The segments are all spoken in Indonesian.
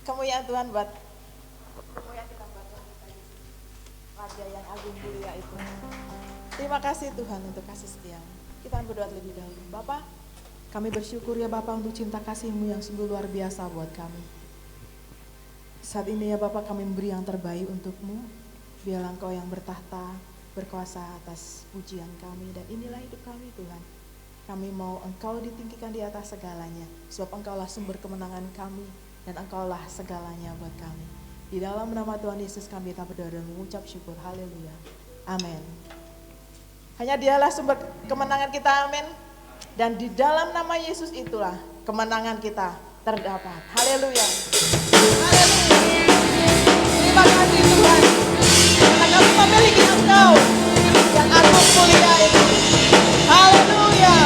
Kemuliaan Tuhan buat kemuliaan kita buat Tuhan kita di sini. Raja yang agung mulia itu. Terima kasih Tuhan untuk kasih setia. Kita berdoa lebih dahulu. Bapa, kami bersyukur ya Bapa untuk cinta kasih-Mu yang sungguh luar biasa buat kami. Saat ini ya Bapa, kami memberi yang terbaik untuk-Mu. Biarlah Engkau yang bertahta, berkuasa atas pujian kami. Dan inilah hidup kami Tuhan. Kami mau Engkau ditinggikan di atas segalanya. Sebab Engkaulah sumber kemenangan kami. Dan Engkaulah segalanya buat kami. Di dalam nama Tuhan Yesus kami tak berdoa dan mengucap syukur. Haleluya. Amin. Hanya Dialah sumber kemenangan kita, amin. Dan di dalam nama Yesus itulah kemenangan kita terdapat. Haleluya. Haleluya. Terima kasih Tuhan. Karena kami memiliki Engkau yang agung mulia itu. Haleluya.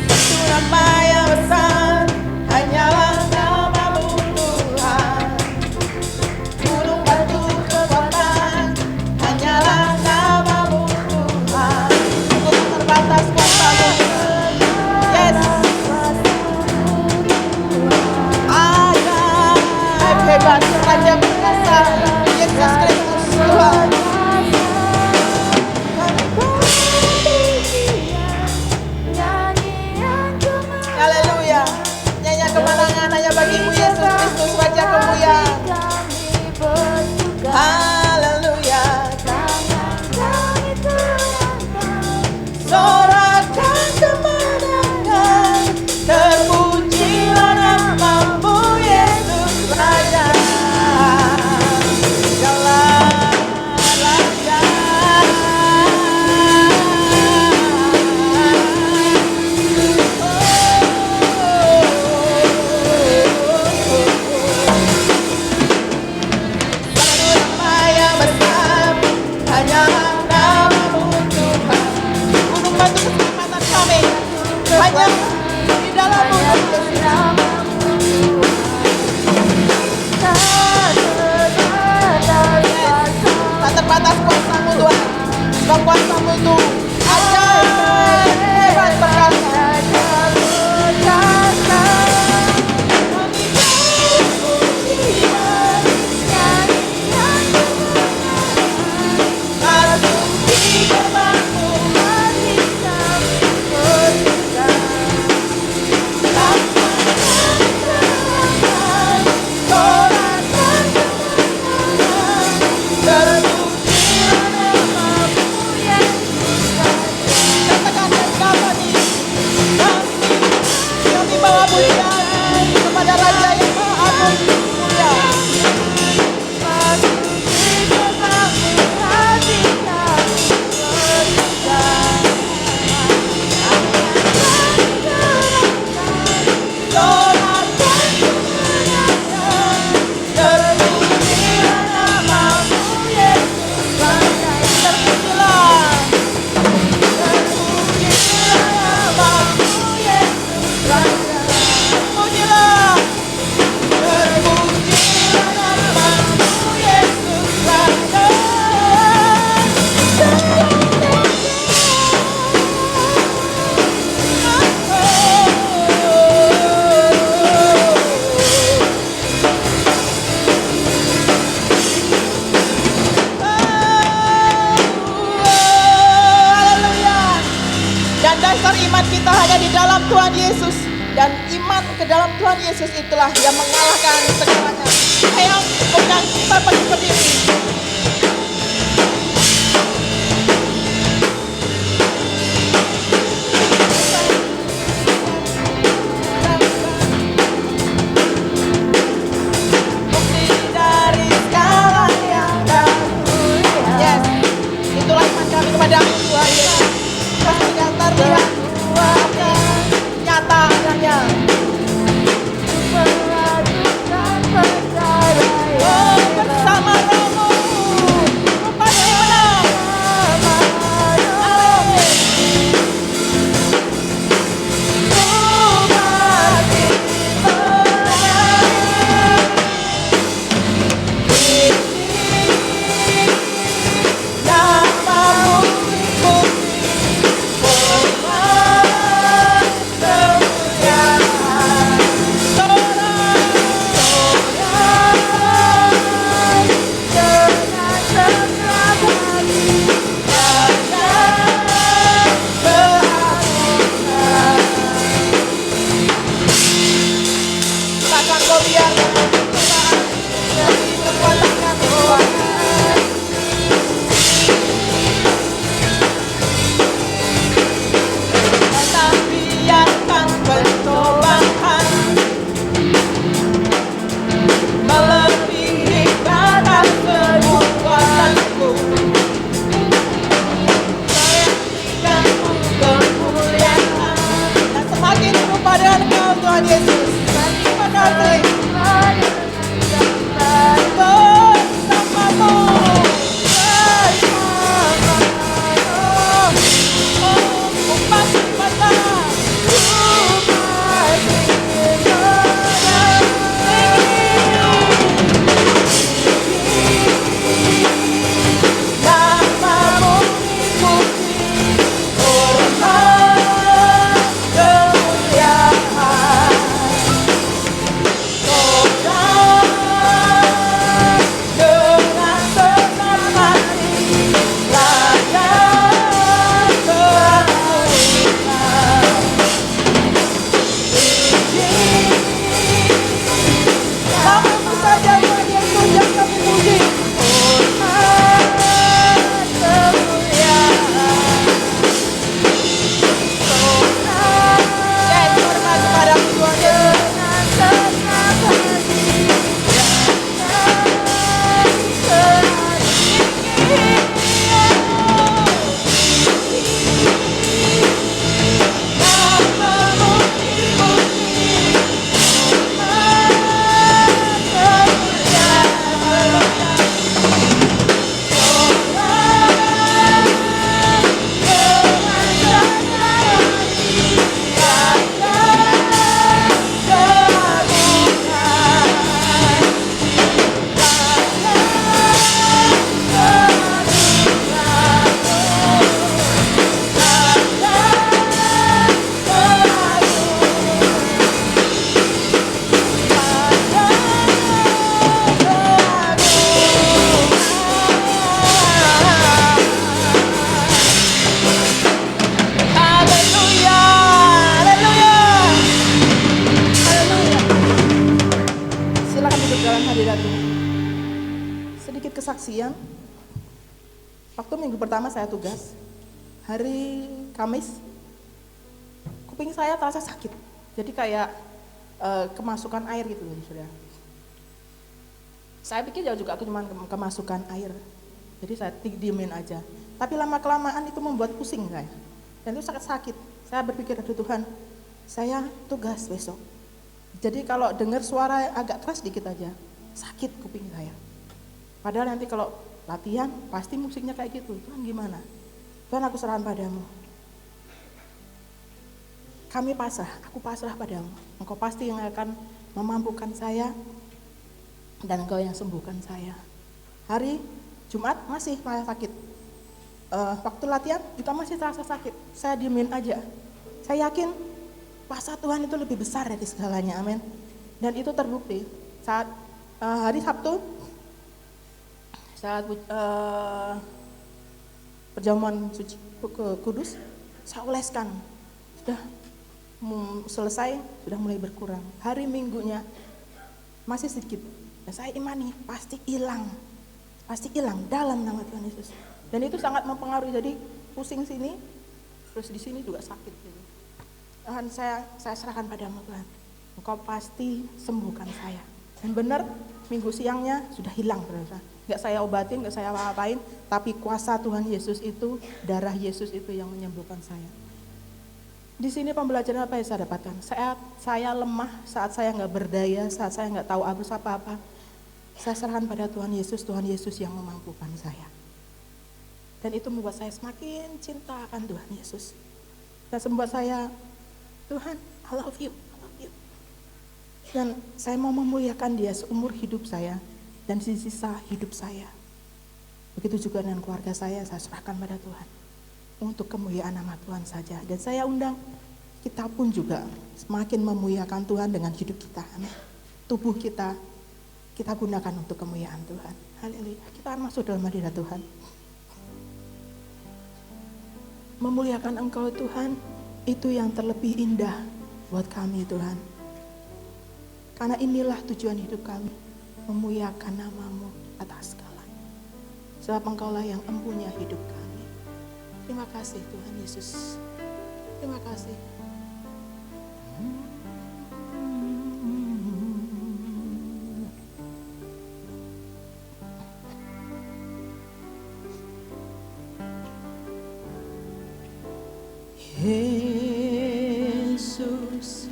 Satu nama yang besar, hanyalah nama-Mu Tuhan. Gunung batu kekuatan, hanyalah nama-Mu Tuhan. Untuk terbatas kuasa-Mu. Yes. Ajaib hebat, Raja berkuasa, Yesus Kristus Tuhan. Haleluya. Nyanyian kemenangan hanya bagi-Mu Yesus Kristus, Raja kemuliaan. Haleluya. Sorakan kemenangan, terpujilah nama-Mu Yesus Raja. Jalan Raja. Hanya di dalam-Mu tak terbatas kuasa-Mu Tuhan. Sebab kuasa-Mu itu ajaib hebat perkasa. Kepada Raja yang Maha Agung Mulia. Dan dasar iman kita hanya di dalam Tuhan Yesus. Dan iman ke dalam Tuhan Yesus itulah yang mengalahkan segalanya. Ayo, undang kita berdiri. Bukti dari segala yang dahulu. Yes, itulah iman kami kepada-Mu Tuhan Yesus. Pastikan terlihat nyata adanya. Oh, bersama Romo. kesaksian. Waktu minggu pertama saya tugas, hari Kamis, kuping saya terasa sakit. Jadi kayak kemasukan air gitu loh, saudara. Saya pikir ya juga aku cuma kemasukan air. Jadi saya diemin aja. Tapi lama-kelamaan itu membuat pusing saya. Dan itu sangat sakit. Saya berpikir, aduh Tuhan, saya tugas besok. Jadi kalau dengar suara agak keras dikit aja, sakit kuping saya. Padahal nanti kalau latihan, pasti musiknya kayak gitu. Tuhan gimana? Tuhan, aku serahkan padamu. Kami pasrah, aku pasrah padamu. Engkau pasti yang akan memampukan saya, dan engkau yang sembuhkan saya. Hari Jumat masih sakit. Waktu latihan juga masih terasa sakit. Saya diemin aja. Saya yakin kuasa Tuhan itu lebih besar dari segalanya, amin. Dan itu terbukti saat hari Sabtu, saat perjamuan suci kudus, saya oleskan. Sudah selesai, sudah mulai berkurang. Hari Minggunya masih sedikit. Dan saya imani pasti hilang dalam nama Tuhan Yesus. Dan itu sangat mempengaruhi. Jadi pusing sini, terus di sini juga sakit. Gitu. Tuhan, saya serahkan padamu Tuhan. Engkau pasti sembuhkan saya. Dan benar, minggu siangnya sudah hilang, saudara. Nggak saya obatin, nggak saya apa-apain, tapi kuasa Tuhan Yesus itu, darah Yesus itu yang menyembuhkan saya. Di sini pembelajaran apa yang saya dapatkan? Saat saya lemah, saat saya nggak berdaya, saat saya nggak tahu harus apa-apa, saya serahkan pada Tuhan Yesus yang memampukan saya. Dan itu membuat saya semakin cinta akan Tuhan Yesus. Dan membuat saya, Tuhan, I love you. Dan saya mau memuliakan Dia seumur hidup saya dan sisa hidup saya. Begitu juga dengan keluarga saya serahkan pada Tuhan. Untuk kemuliaan nama Tuhan saja. Dan saya undang kita pun juga semakin memuliakan Tuhan dengan hidup kita. Amin. Tubuh kita gunakan untuk kemuliaan Tuhan. Haleluya. Kita masuk dalam hadirat Tuhan. Memuliakan Engkau Tuhan, itu yang terlebih indah buat kami Tuhan. Karena inilah tujuan hidup kami, memuliakan nama-Mu atas segalanya. Sebab Engkaulah yang empunya hidup kami. Terima kasih Tuhan Yesus. Terima kasih. Yesus,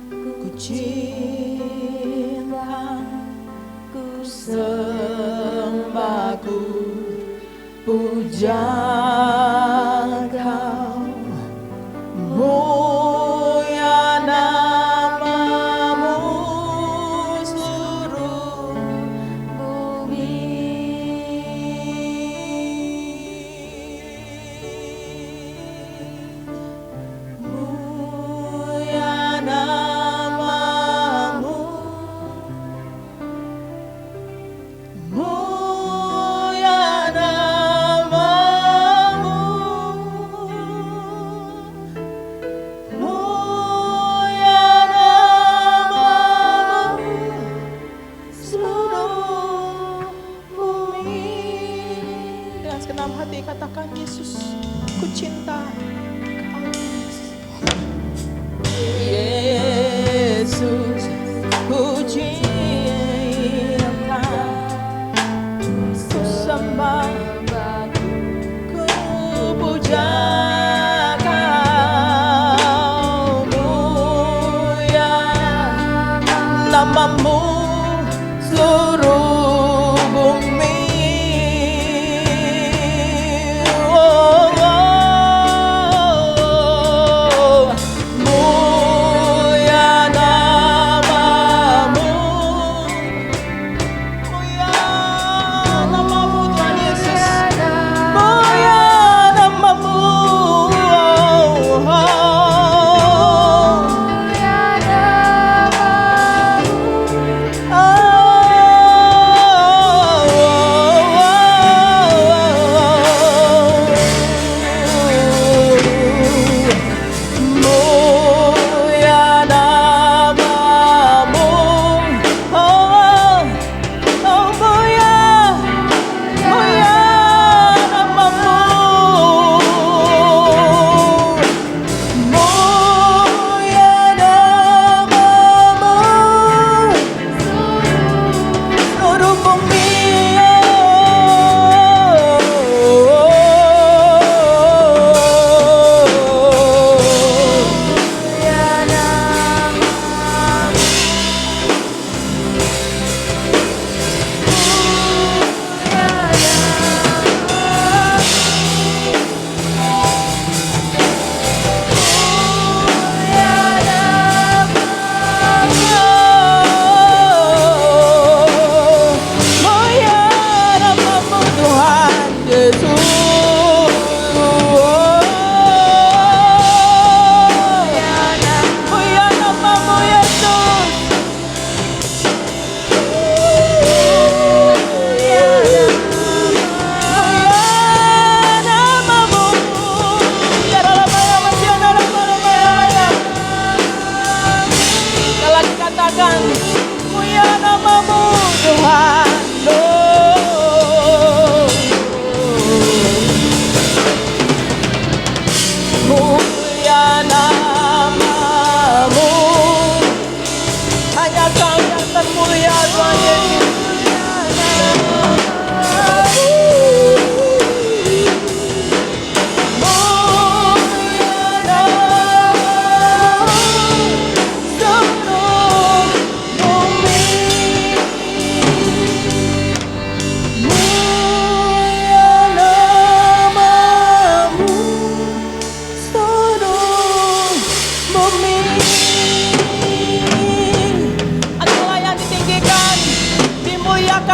ku cinta, ku sembah, ku puja Kau, mulia nama-Mu seluruh bumi. Mulia nama-Mu, mulia nama-Mu, mulia nama-Mu seluruh bumi. Dengan segenap hati katakan, Yesus, ku cinta Kau. Yesus, ku cinta, ku sembah, ku puja Kau, mulia nama-Mu seluruh bumi. Oh, oh, mulia nama-Mu, mulia nama-Mu Tuhan Yesus, mulia nama-Mu. Oh,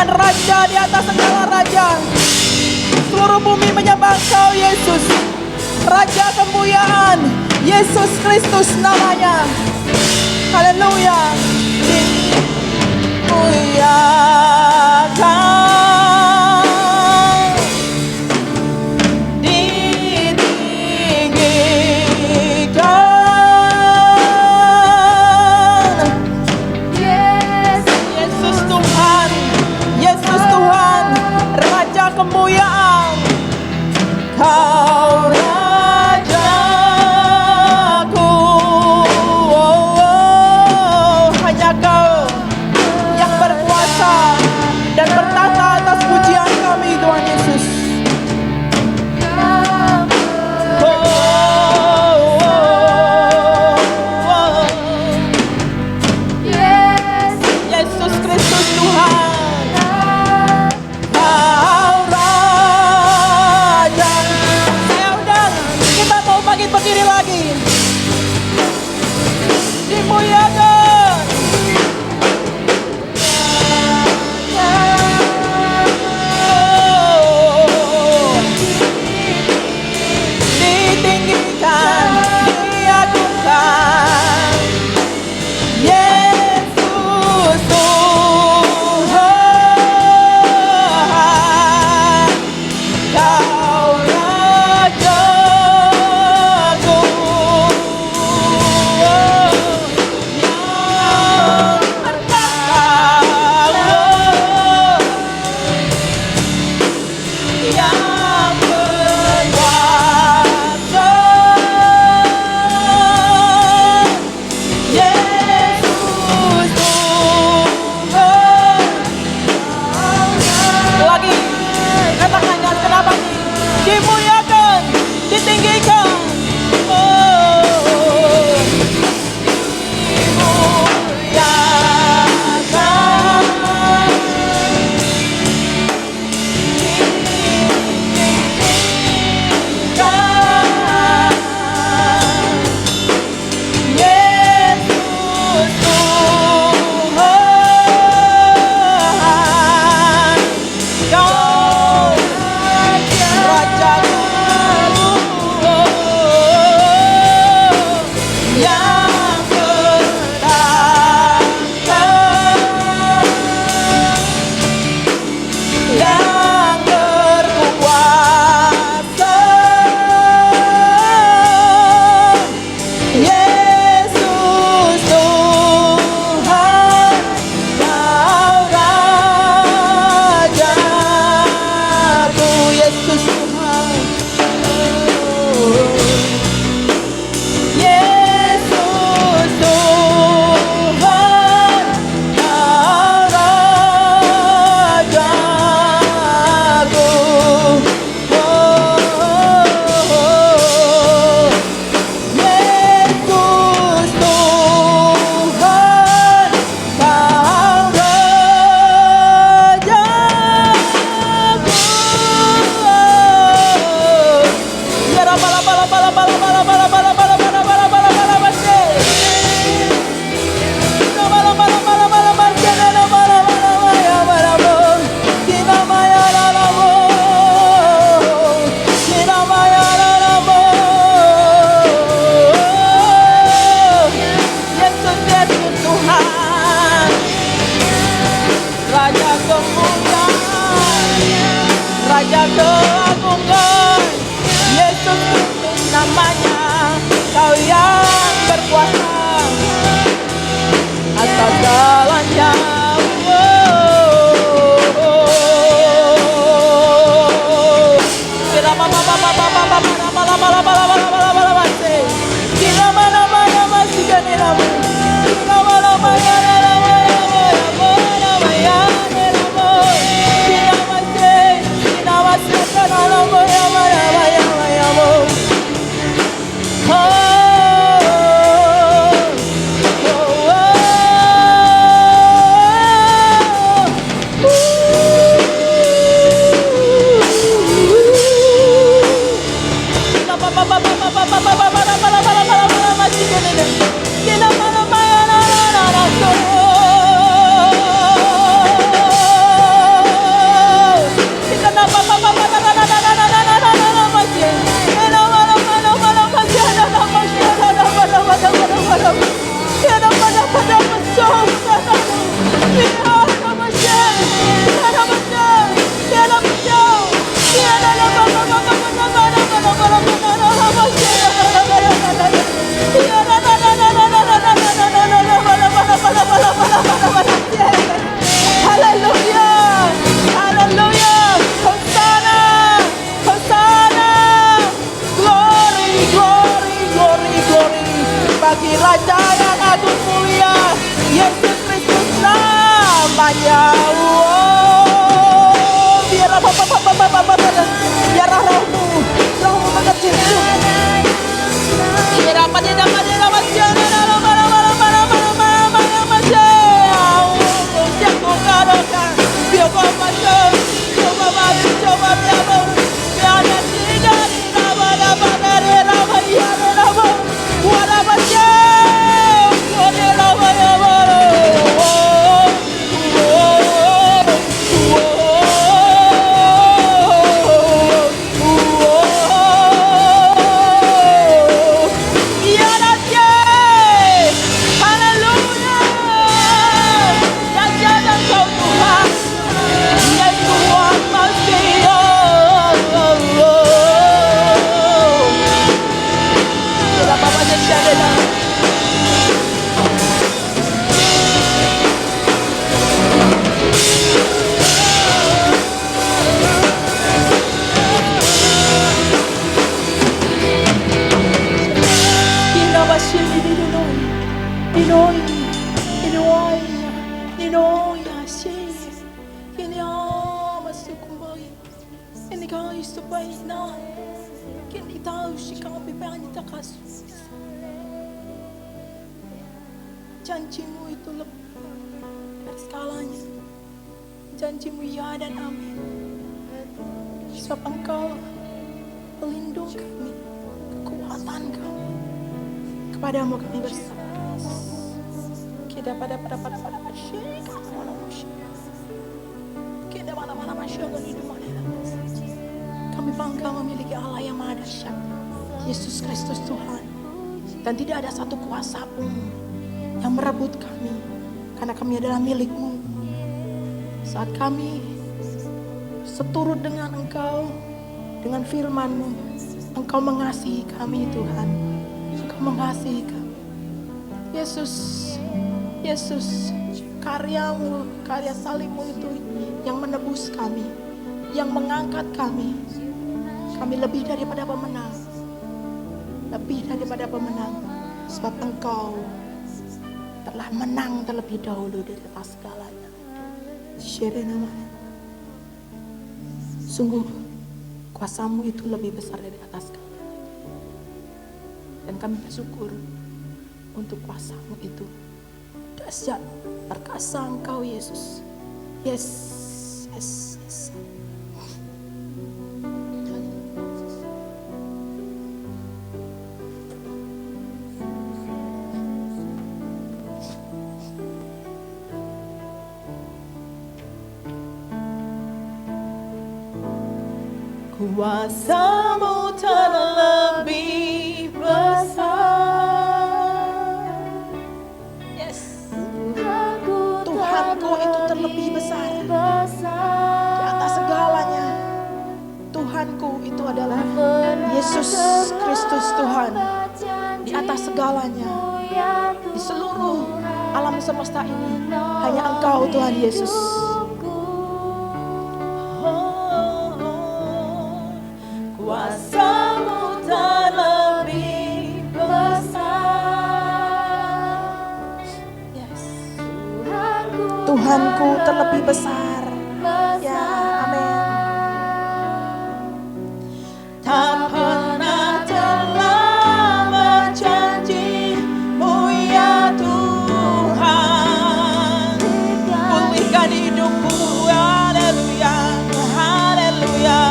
Raja di atas segala raja. Seluruh bumi menyembah Kau Yesus, Raja kemuliaan, Yesus Kristus namanya. Haleluya. Dimuliakan, ditinggikan, Tuhan, Raja kemuliaan, Raja keagungan, Yesus Kristus namanya, Kau yang berkuasa atas segalanya. Bagi Raja yang agung mulia, Yesus Kristus namanya. Biarlah rohmu mengerti hidup. Janjimu itu lebih dari segalanya. Janjimu ya dan amin. Sebab Engkau pelindung kami, kekuatan kami. Kepadamu kami berserah. Kita pada masyarakat mana masyarakat. Kita mana masyarakat di mana. Kami bangga memiliki Allah yang Maha Dahsyat, Yesus Kristus Tuhan. Dan tidak ada satu kuasa pun yang merebut kami, karena kami adalah milik-Mu. Saat kami seturut dengan Engkau, dengan firman-Mu, Engkau mengasihi kami Tuhan. Engkau mengasihi kami. Yesus, karya-Mu, karya salib-Mu itu yang menebus kami, yang mengangkat kami. Kami lebih daripada pemenang. Lebih daripada pemenang. Sebab Engkau telah menang terlebih dahulu di atas segalanya. Sungguh kuasa-Mu itu lebih besar dari atas segalanya. Dan kami bersyukur untuk kuasa-Mu itu dahsyat, perkasa Engkau Yesus. Yes. Kuasa-Mu terlebih besar. Yes. terlebih besar di atas segalanya. Tuhanku itu adalah Yesus Kristus Tuhan. Di atas segalanya, di seluruh alam semesta ini, hanya Engkau Tuhan Yesus. Kuasa-Mu terlebih besar. Yes. Tuhanku terlebih besar. Ya, amin. Tak pernah terlambat janji-Mu ya Tuhan. Pulihkan hidupku, haleluya, haleluya.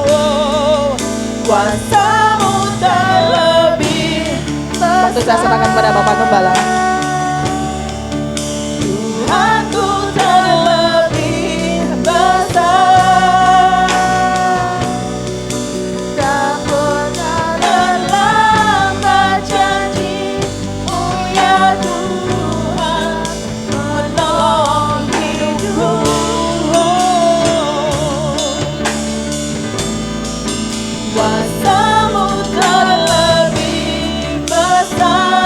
Oh, kuasa-Mu terlebih besar. Waktu saya serahkan pada Bapak Gembala. Tuhanku terlebih besar. Tak pernah terlambat janji-Mu ya Tuhan, menolong hidupku. Kuasa-Mu terlebih besar.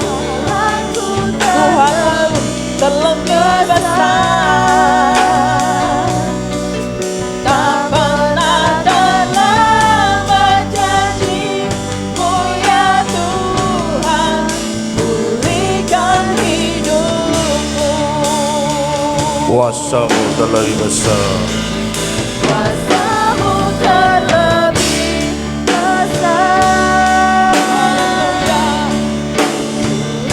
Tuhanku terlebih besar. Tak pernah terlambat janji-Mu ya Tuhan, pulihkan hidupku. Kuasa-Mu terlebih besar. Kuasa-Mu terlebih besar.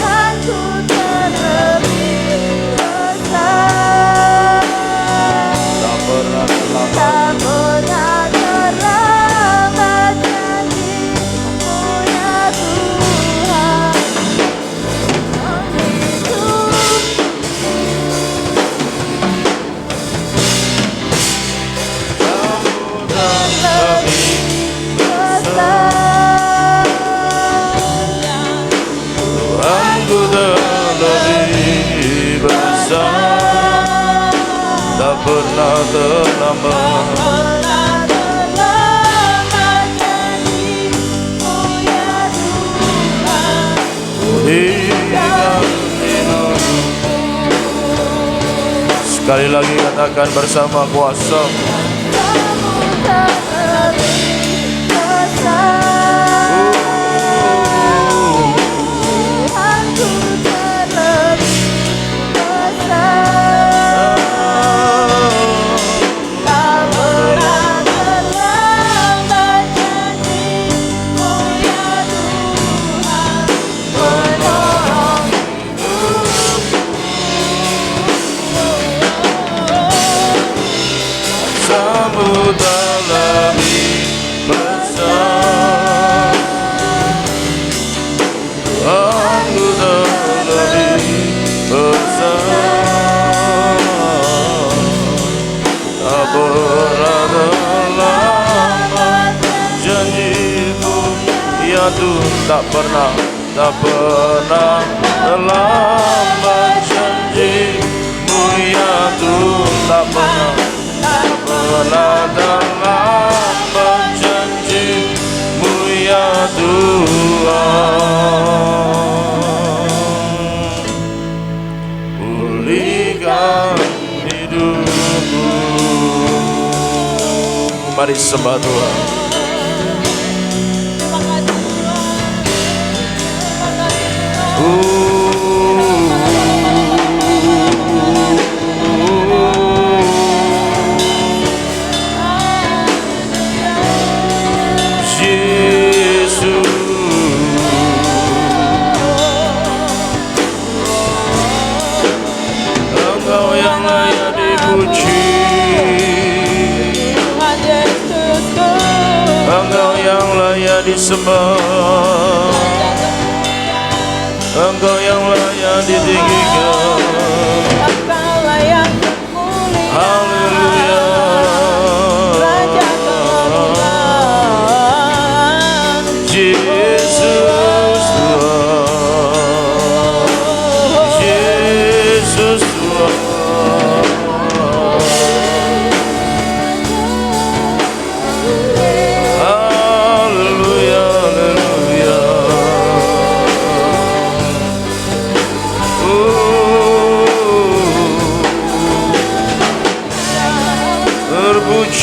Tuhanku terlebih besar. Tak pernah terlambat. Tak pernah terlambat janji-Mu ya Tuhan, Tuhanku terlebih besar. Tak pernah terlambat. pernah terlambat janji-Mu ya Tuhan. Pulihkan hidupku. Sekali lagi katakan bersama, kuasa-Mu. Kamu terlebih besar. Tuhanku terlebih besar. Tak pernah terlambat janji-Mu ya Tuhan, menolong Kuasa-Mu terlebih besar. Tuhanku terlebih besar. Tak pernah terlambat janji-Mu ya Tuhan. Tak pernah terlambat janji-Mu ya Tuhan. Tak pernah terlambat janji-Mu ya Tuhan. Pulihkan hidupku. Mari sembah Tuhan. Engkau yang layak dipuji, Engkau yang layak disembah, Engkau yang layak ditinggikan. Haleluya. Yesus Tuhan,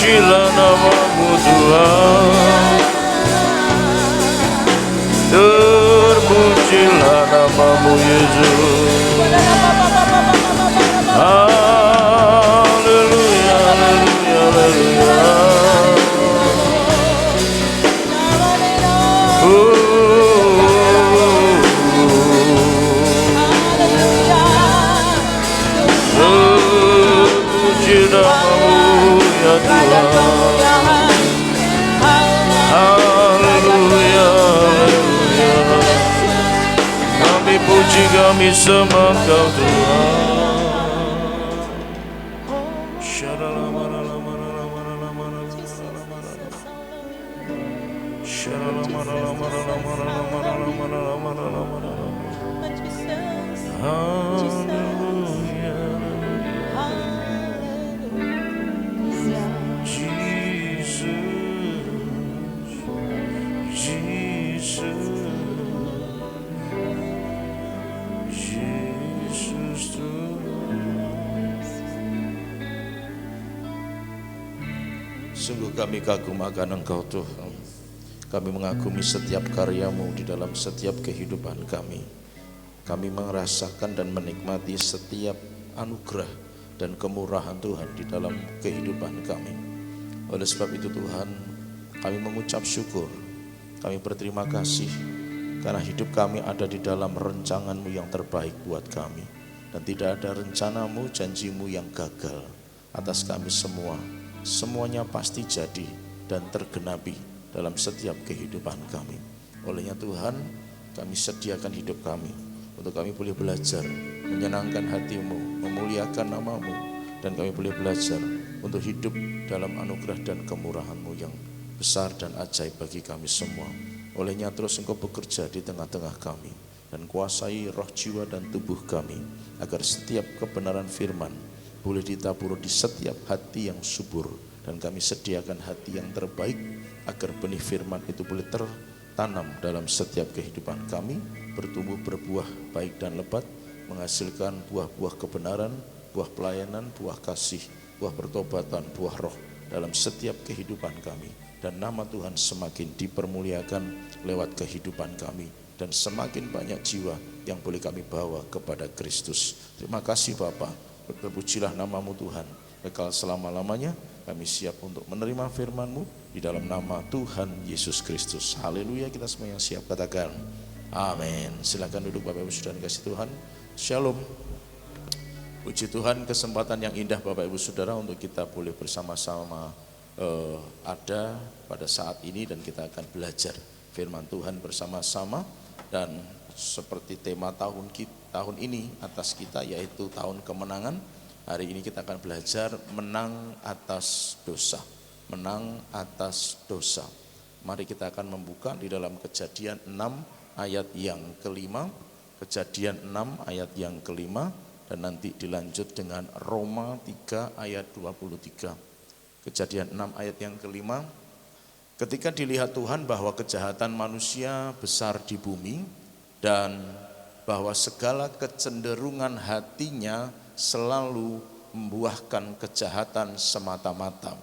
Terpujilah namamu Tuhan, terpujilah namamu Yesus. Haleluya, haleluya, haleluya. Terpuji namamu ya Tuhan. Haleluya, haleluya. Kami puji, kami sembah Kau Tuhan. Sungguh kami kagum akan Engkau Tuhan. Kami mengagumi setiap karya-Mu di dalam setiap kehidupan kami. Kami merasakan dan menikmati setiap anugerah dan kemurahan Tuhan di dalam kehidupan kami. Oleh sebab itu Tuhan, kami mengucap syukur. Kami berterima kasih karena hidup kami ada di dalam rencangan-Mu yang terbaik buat kami. Dan tidak ada rencana-Mu, janji-Mu yang gagal atas kami semua. Semuanya pasti jadi dan tergenapi dalam setiap kehidupan kami. Olehnya Tuhan, kami sediakan hidup kami untuk kami boleh belajar menyenangkan hati-Mu, memuliakan nama-Mu, dan kami boleh belajar untuk hidup dalam anugerah dan kemurahan-Mu yang besar dan ajaib bagi kami semua. Olehnya terus Engkau bekerja di tengah-tengah kami dan kuasai roh, jiwa, dan tubuh kami agar setiap kebenaran firman boleh ditabur di setiap hati yang subur, dan kami sediakan hati yang terbaik agar benih firman itu boleh tertanam dalam setiap kehidupan kami, bertumbuh berbuah baik dan lebat, menghasilkan buah-buah kebenaran, buah pelayanan, buah kasih, buah pertobatan, buah roh dalam setiap kehidupan kami, dan nama Tuhan semakin dipermuliakan lewat kehidupan kami, dan semakin banyak jiwa yang boleh kami bawa kepada Kristus. Terima kasih Bapa. Terpujilah namamu Tuhan, kekal selama-lamanya. Kami siap untuk menerima firman-Mu di dalam nama Tuhan Yesus Kristus. Haleluya, kita semua yang siap katakan amin. Silakan duduk Bapak Ibu Saudara kasih Tuhan. Shalom. Puji Tuhan, kesempatan yang indah Bapak Ibu Saudara untuk kita boleh bersama-sama ada pada saat ini, dan kita akan belajar firman Tuhan bersama-sama. Dan seperti tema tahun ini atas kita, yaitu tahun kemenangan. Hari ini kita akan belajar menang atas dosa. Menang atas dosa. Mari kita akan membuka di dalam Kejadian 6 ayat yang kelima. Kejadian 6 ayat yang kelima, dan nanti dilanjut dengan Roma 3 ayat 23. Kejadian 6 ayat yang kelima. Ketika dilihat Tuhan bahwa kejahatan manusia besar di bumi, dan bahwa segala kecenderungan hatinya selalu membuahkan kejahatan semata-mata.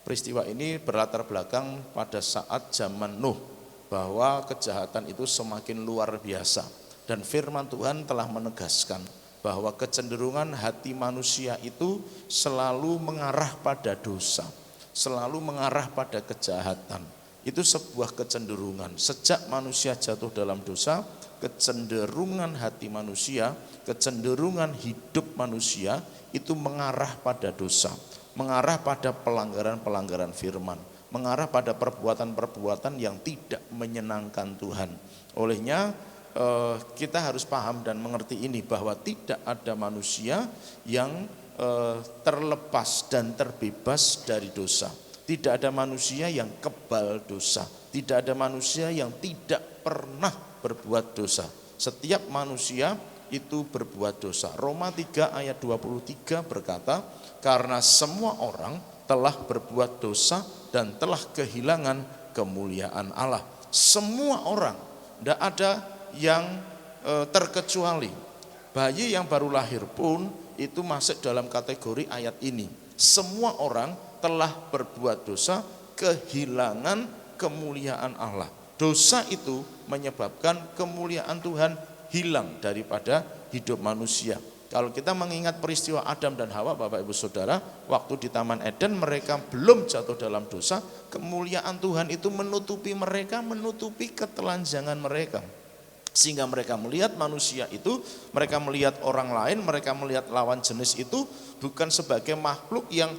Peristiwa ini berlatar belakang pada saat zaman Nuh, bahwa kejahatan itu semakin luar biasa. Dan firman Tuhan telah menegaskan bahwa kecenderungan hati manusia itu selalu mengarah pada dosa, selalu mengarah pada kejahatan. Itu sebuah kecenderungan. Sejak manusia jatuh dalam dosa, kecenderungan hati manusia, kecenderungan hidup manusia itu mengarah pada dosa, mengarah pada pelanggaran-pelanggaran firman, mengarah pada perbuatan-perbuatan yang tidak menyenangkan Tuhan. Olehnya kita harus paham dan mengerti ini, bahwa tidak ada manusia yang terlepas dan terbebas dari dosa. Tidak ada manusia yang kebal dosa. Tidak ada manusia yang tidak pernah berbuat dosa. Setiap manusia itu berbuat dosa. Roma 3 ayat 23 berkata, karena semua orang telah berbuat dosa dan telah kehilangan kemuliaan Allah. Semua orang, tidak ada yang terkecuali. Bayi yang baru lahir pun itu masuk dalam kategori ayat ini. Semua orang telah berbuat dosa, kehilangan kemuliaan Allah. Dosa itu menyebabkan kemuliaan Tuhan hilang daripada hidup manusia. Kalau kita mengingat peristiwa Adam dan Hawa, Bapak Ibu Saudara, waktu di Taman Eden mereka belum jatuh dalam dosa, kemuliaan Tuhan itu menutupi mereka, menutupi ketelanjangan mereka. Sehingga mereka melihat manusia itu, mereka melihat orang lain, mereka melihat lawan jenis itu bukan sebagai makhluk yang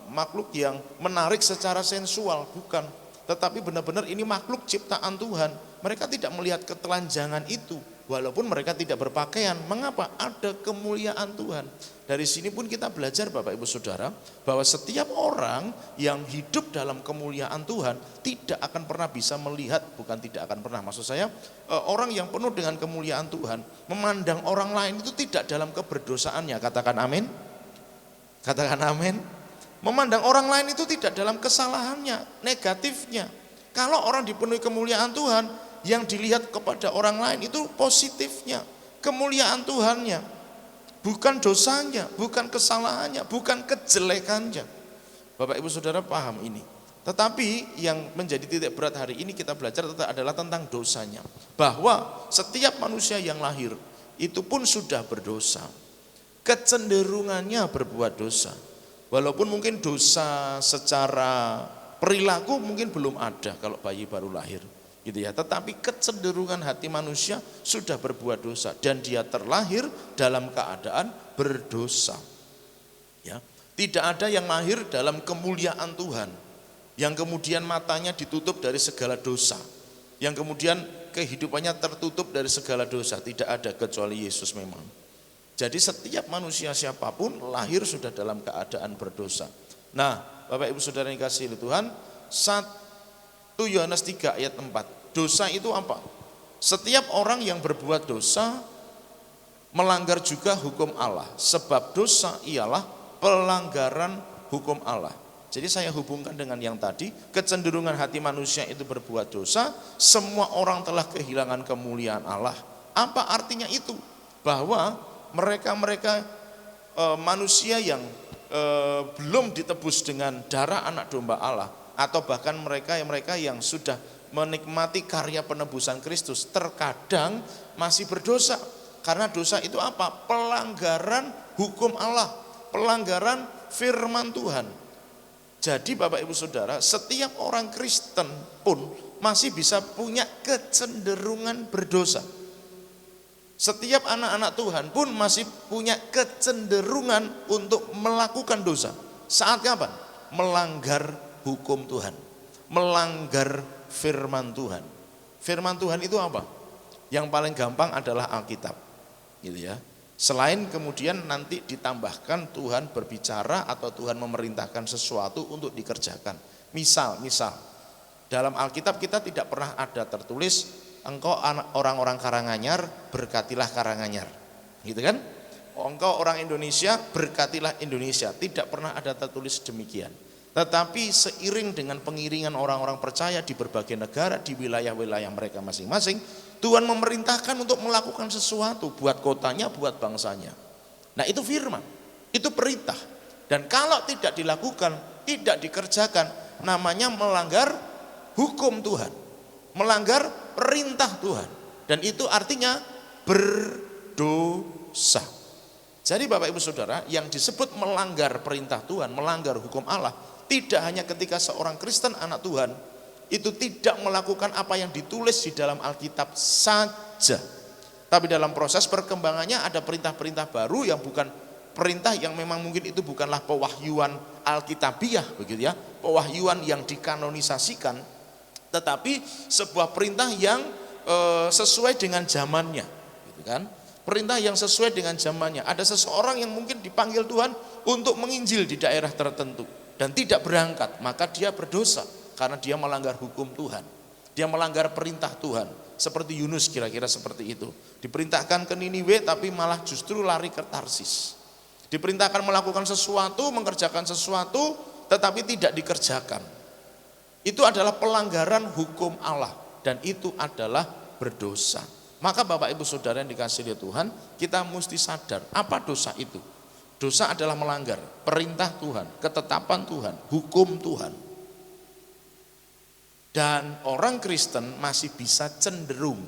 makhluk yang menarik secara sensual, bukan. Tetapi benar-benar ini makhluk ciptaan Tuhan. Mereka tidak melihat ketelanjangan itu, walaupun mereka tidak berpakaian. Mengapa? Ada kemuliaan Tuhan. Dari sini pun kita belajar Bapak Ibu Saudara, bahwa setiap orang yang hidup dalam kemuliaan Tuhan tidak akan pernah bisa melihat, bukan tidak akan pernah, maksud saya orang yang penuh dengan kemuliaan Tuhan memandang orang lain itu tidak dalam keberdosaannya. Katakan amin. Katakan amin. Memandang orang lain itu tidak dalam kesalahannya, negatifnya. Kalau orang dipenuhi kemuliaan Tuhan, yang dilihat kepada orang lain itu positifnya, kemuliaan Tuhannya, bukan dosanya, bukan kesalahannya, bukan kejelekannya. Bapak Ibu Saudara paham ini. Tetapi yang menjadi titik berat hari ini kita belajar adalah tentang dosanya. Bahwa setiap manusia yang lahir itu pun sudah berdosa. Kecenderungannya berbuat dosa. Walaupun mungkin dosa secara perilaku mungkin belum ada kalau bayi baru lahir, gitu ya. Tetapi kecenderungan hati manusia sudah berbuat dosa dan dia terlahir dalam keadaan berdosa. Ya, tidak ada yang lahir dalam kemuliaan Tuhan, yang kemudian matanya ditutup dari segala dosa, yang kemudian kehidupannya tertutup dari segala dosa. Tidak ada kecuali Yesus memang. Jadi setiap manusia siapapun lahir sudah dalam keadaan berdosa. Nah, Bapak Ibu Saudara yang dikasihi Tuhan, 1 Yohanes 3 ayat 4. Dosa itu apa? Setiap orang yang berbuat dosa melanggar juga hukum Allah. Sebab dosa ialah pelanggaran hukum Allah. Jadi saya hubungkan dengan yang tadi, kecenderungan hati manusia itu berbuat dosa, semua orang telah kehilangan kemuliaan Allah. Apa artinya itu? Bahwa mereka manusia yang belum ditebus dengan darah anak domba Allah, atau bahkan mereka yang sudah menikmati karya penebusan Kristus, terkadang masih berdosa. Karena dosa itu apa? Pelanggaran hukum Allah, pelanggaran firman Tuhan. Jadi Bapak Ibu Saudara, setiap orang Kristen pun masih bisa punya kecenderungan berdosa. Setiap anak-anak Tuhan pun masih punya kecenderungan untuk melakukan dosa. Saat kapan? Melanggar hukum Tuhan, melanggar firman Tuhan. Firman Tuhan itu apa? Yang paling gampang adalah Alkitab, gitu ya. Selain kemudian nanti ditambahkan Tuhan berbicara atau Tuhan memerintahkan sesuatu untuk dikerjakan. Misal dalam Alkitab kita tidak pernah ada tertulis, engkau orang-orang Karanganyar, berkatilah Karanganyar, gitu kan? Engkau orang Indonesia, berkatilah Indonesia. Tidak pernah ada tertulis demikian. Tetapi seiring dengan pengiringan orang-orang percaya di berbagai negara, di wilayah-wilayah mereka masing-masing, Tuhan memerintahkan untuk melakukan sesuatu buat kotanya, buat bangsanya. Nah, itu firman, itu perintah. Dan kalau tidak dilakukan, tidak dikerjakan, namanya melanggar hukum Tuhan, melanggar perintah Tuhan, dan itu artinya berdosa. Jadi Bapak Ibu Saudara, yang disebut melanggar perintah Tuhan, melanggar hukum Allah, tidak hanya ketika seorang Kristen anak Tuhan itu tidak melakukan apa yang ditulis di dalam Alkitab saja, tapi dalam proses perkembangannya ada perintah-perintah baru yang bukan perintah, yang memang mungkin itu bukanlah pewahyuan Alkitabiah, begitu ya, pewahyuan yang dikanonisasikan, tetapi sebuah perintah yang sesuai dengan zamannya, gitu kan? Perintah yang sesuai dengan zamannya. Ada seseorang yang mungkin dipanggil Tuhan untuk menginjil di daerah tertentu dan tidak berangkat, maka dia berdosa karena dia melanggar hukum Tuhan. Dia melanggar perintah Tuhan. Seperti Yunus, kira-kira seperti itu. Diperintahkan ke Niniwe tapi malah justru lari ke Tarsis. Diperintahkan melakukan sesuatu, mengerjakan sesuatu, tetapi tidak dikerjakan. Itu adalah pelanggaran hukum Allah, dan itu adalah berdosa. Maka Bapak Ibu Saudara yang dikasihi Tuhan, kita mesti sadar apa dosa itu. Dosa adalah melanggar perintah Tuhan, ketetapan Tuhan, hukum Tuhan. Dan orang Kristen masih bisa cenderung,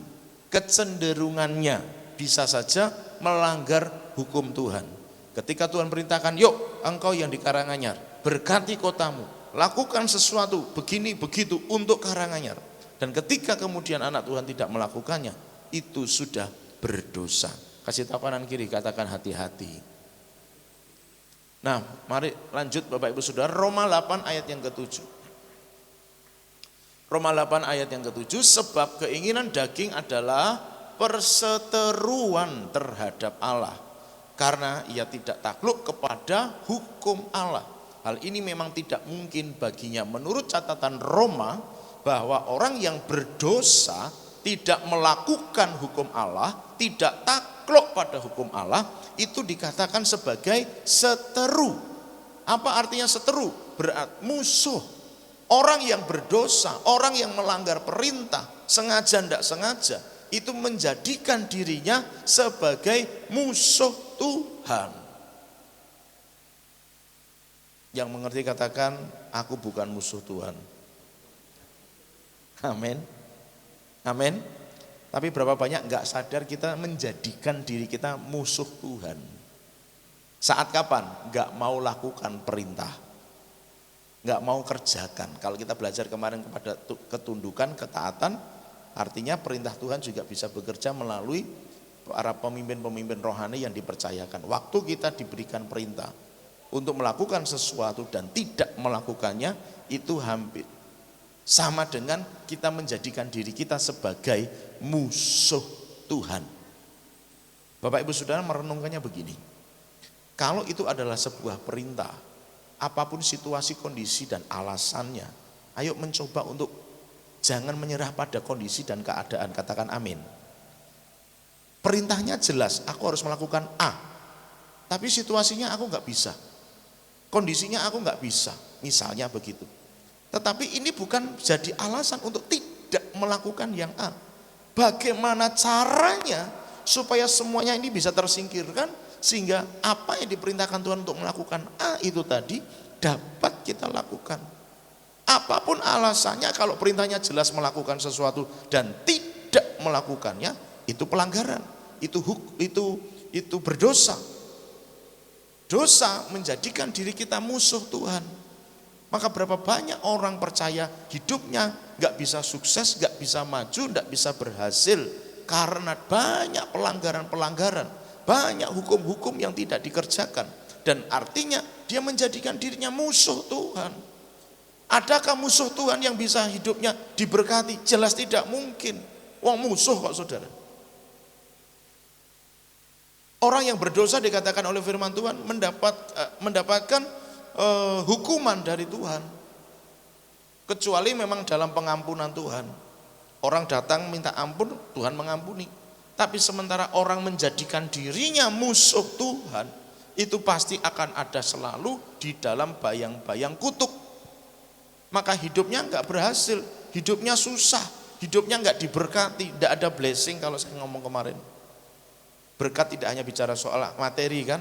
kecenderungannya bisa saja melanggar hukum Tuhan. Ketika Tuhan perintahkan, yuk engkau yang di Karanganyar, berkati kotamu, lakukan sesuatu begini begitu untuk Karanganyar. Dan ketika kemudian anak Tuhan tidak melakukannya, itu sudah berdosa. Kasih tahu kanan kiri, katakan hati-hati. Nah, mari lanjut Bapak Ibu Saudara, Roma 8 ayat yang ke-7. Roma 8 ayat yang ke-7, sebab keinginan daging adalah perseteruan terhadap Allah, karena ia tidak takluk kepada hukum Allah. Hal ini memang tidak mungkin baginya. Menurut catatan Roma, bahwa orang yang berdosa tidak melakukan hukum Allah, tidak takluk pada hukum Allah, itu dikatakan sebagai seteru. Apa artinya seteru? Berarti musuh. Orang yang berdosa, orang yang melanggar perintah, sengaja tidak sengaja, itu menjadikan dirinya sebagai musuh Tuhan. Yang mengerti katakan, aku bukan musuh Tuhan. Amin. Amin. Tapi berapa banyak enggak sadar kita menjadikan diri kita musuh Tuhan. Saat kapan? Enggak mau lakukan perintah, enggak mau kerjakan. Kalau kita belajar kemarin kepada ketundukan, ketaatan, artinya perintah Tuhan juga bisa bekerja melalui para pemimpin-pemimpin rohani yang dipercayakan. Waktu kita diberikan perintah untuk melakukan sesuatu dan tidak melakukannya, itu hampir sama dengan kita menjadikan diri kita sebagai musuh Tuhan. Bapak Ibu Saudara merenungkannya begini. Kalau itu adalah sebuah perintah, apapun situasi, kondisi dan alasannya, ayo mencoba untuk jangan menyerah pada kondisi dan keadaan. Katakan amin. Perintahnya jelas, aku harus melakukan A, tapi situasinya aku nggak bisa, kondisinya aku nggak bisa, misalnya begitu. Tetapi ini bukan jadi alasan untuk tidak melakukan yang A. Bagaimana caranya supaya semuanya ini bisa tersingkirkan, sehingga apa yang diperintahkan Tuhan untuk melakukan A itu tadi dapat kita lakukan. Apapun alasannya, kalau perintahnya jelas melakukan sesuatu dan tidak melakukannya, itu pelanggaran, itu berdosa. Dosa menjadikan diri kita musuh Tuhan. Maka berapa banyak orang percaya hidupnya gak bisa sukses, gak bisa maju, gak bisa berhasil, karena banyak pelanggaran-pelanggaran, banyak hukum-hukum yang tidak dikerjakan. Dan artinya dia menjadikan dirinya musuh Tuhan. Adakah musuh Tuhan yang bisa hidupnya diberkati? Jelas tidak mungkin. Wong musuh kok saudara. Orang yang berdosa dikatakan oleh firman Tuhan mendapatkan hukuman dari Tuhan, kecuali memang dalam pengampunan Tuhan. Orang datang minta ampun, Tuhan mengampuni. Tapi sementara orang menjadikan dirinya musuh Tuhan, itu pasti akan ada selalu di dalam bayang-bayang kutuk. Maka hidupnya enggak berhasil, hidupnya susah, hidupnya enggak diberkati, enggak ada blessing. Kalau saya ngomong kemarin, berkat tidak hanya bicara soal materi kan,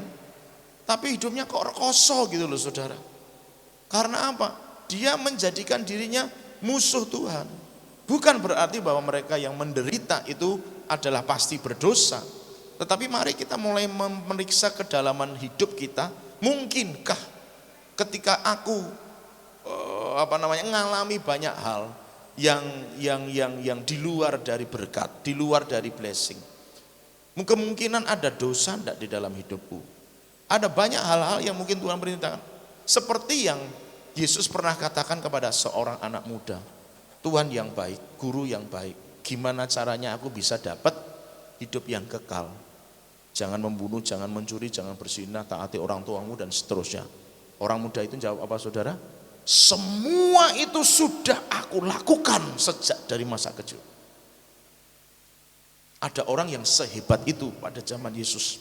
tapi hidupnya kok rekoso gitu loh saudara. Karena apa? Dia menjadikan dirinya musuh Tuhan. Bukan berarti bahwa mereka yang menderita itu adalah pasti berdosa. Tetapi mari kita mulai memeriksa kedalaman hidup kita. Mungkinkah ketika aku ngalami banyak hal yang di luar dari berkat, di luar dari blessing, kemungkinan ada dosa enggak di dalam hidupku. Ada banyak hal-hal yang mungkin Tuhan perintahkan. Seperti yang Yesus pernah katakan kepada seorang anak muda, Tuhan yang baik, guru yang baik, gimana caranya aku bisa dapat hidup yang kekal? Jangan membunuh, jangan mencuri, jangan berzina, taati orang tuamu dan seterusnya. Orang muda itu jawab apa saudara? Semua itu sudah aku lakukan sejak dari masa kecil. Ada orang yang sehebat itu pada zaman Yesus.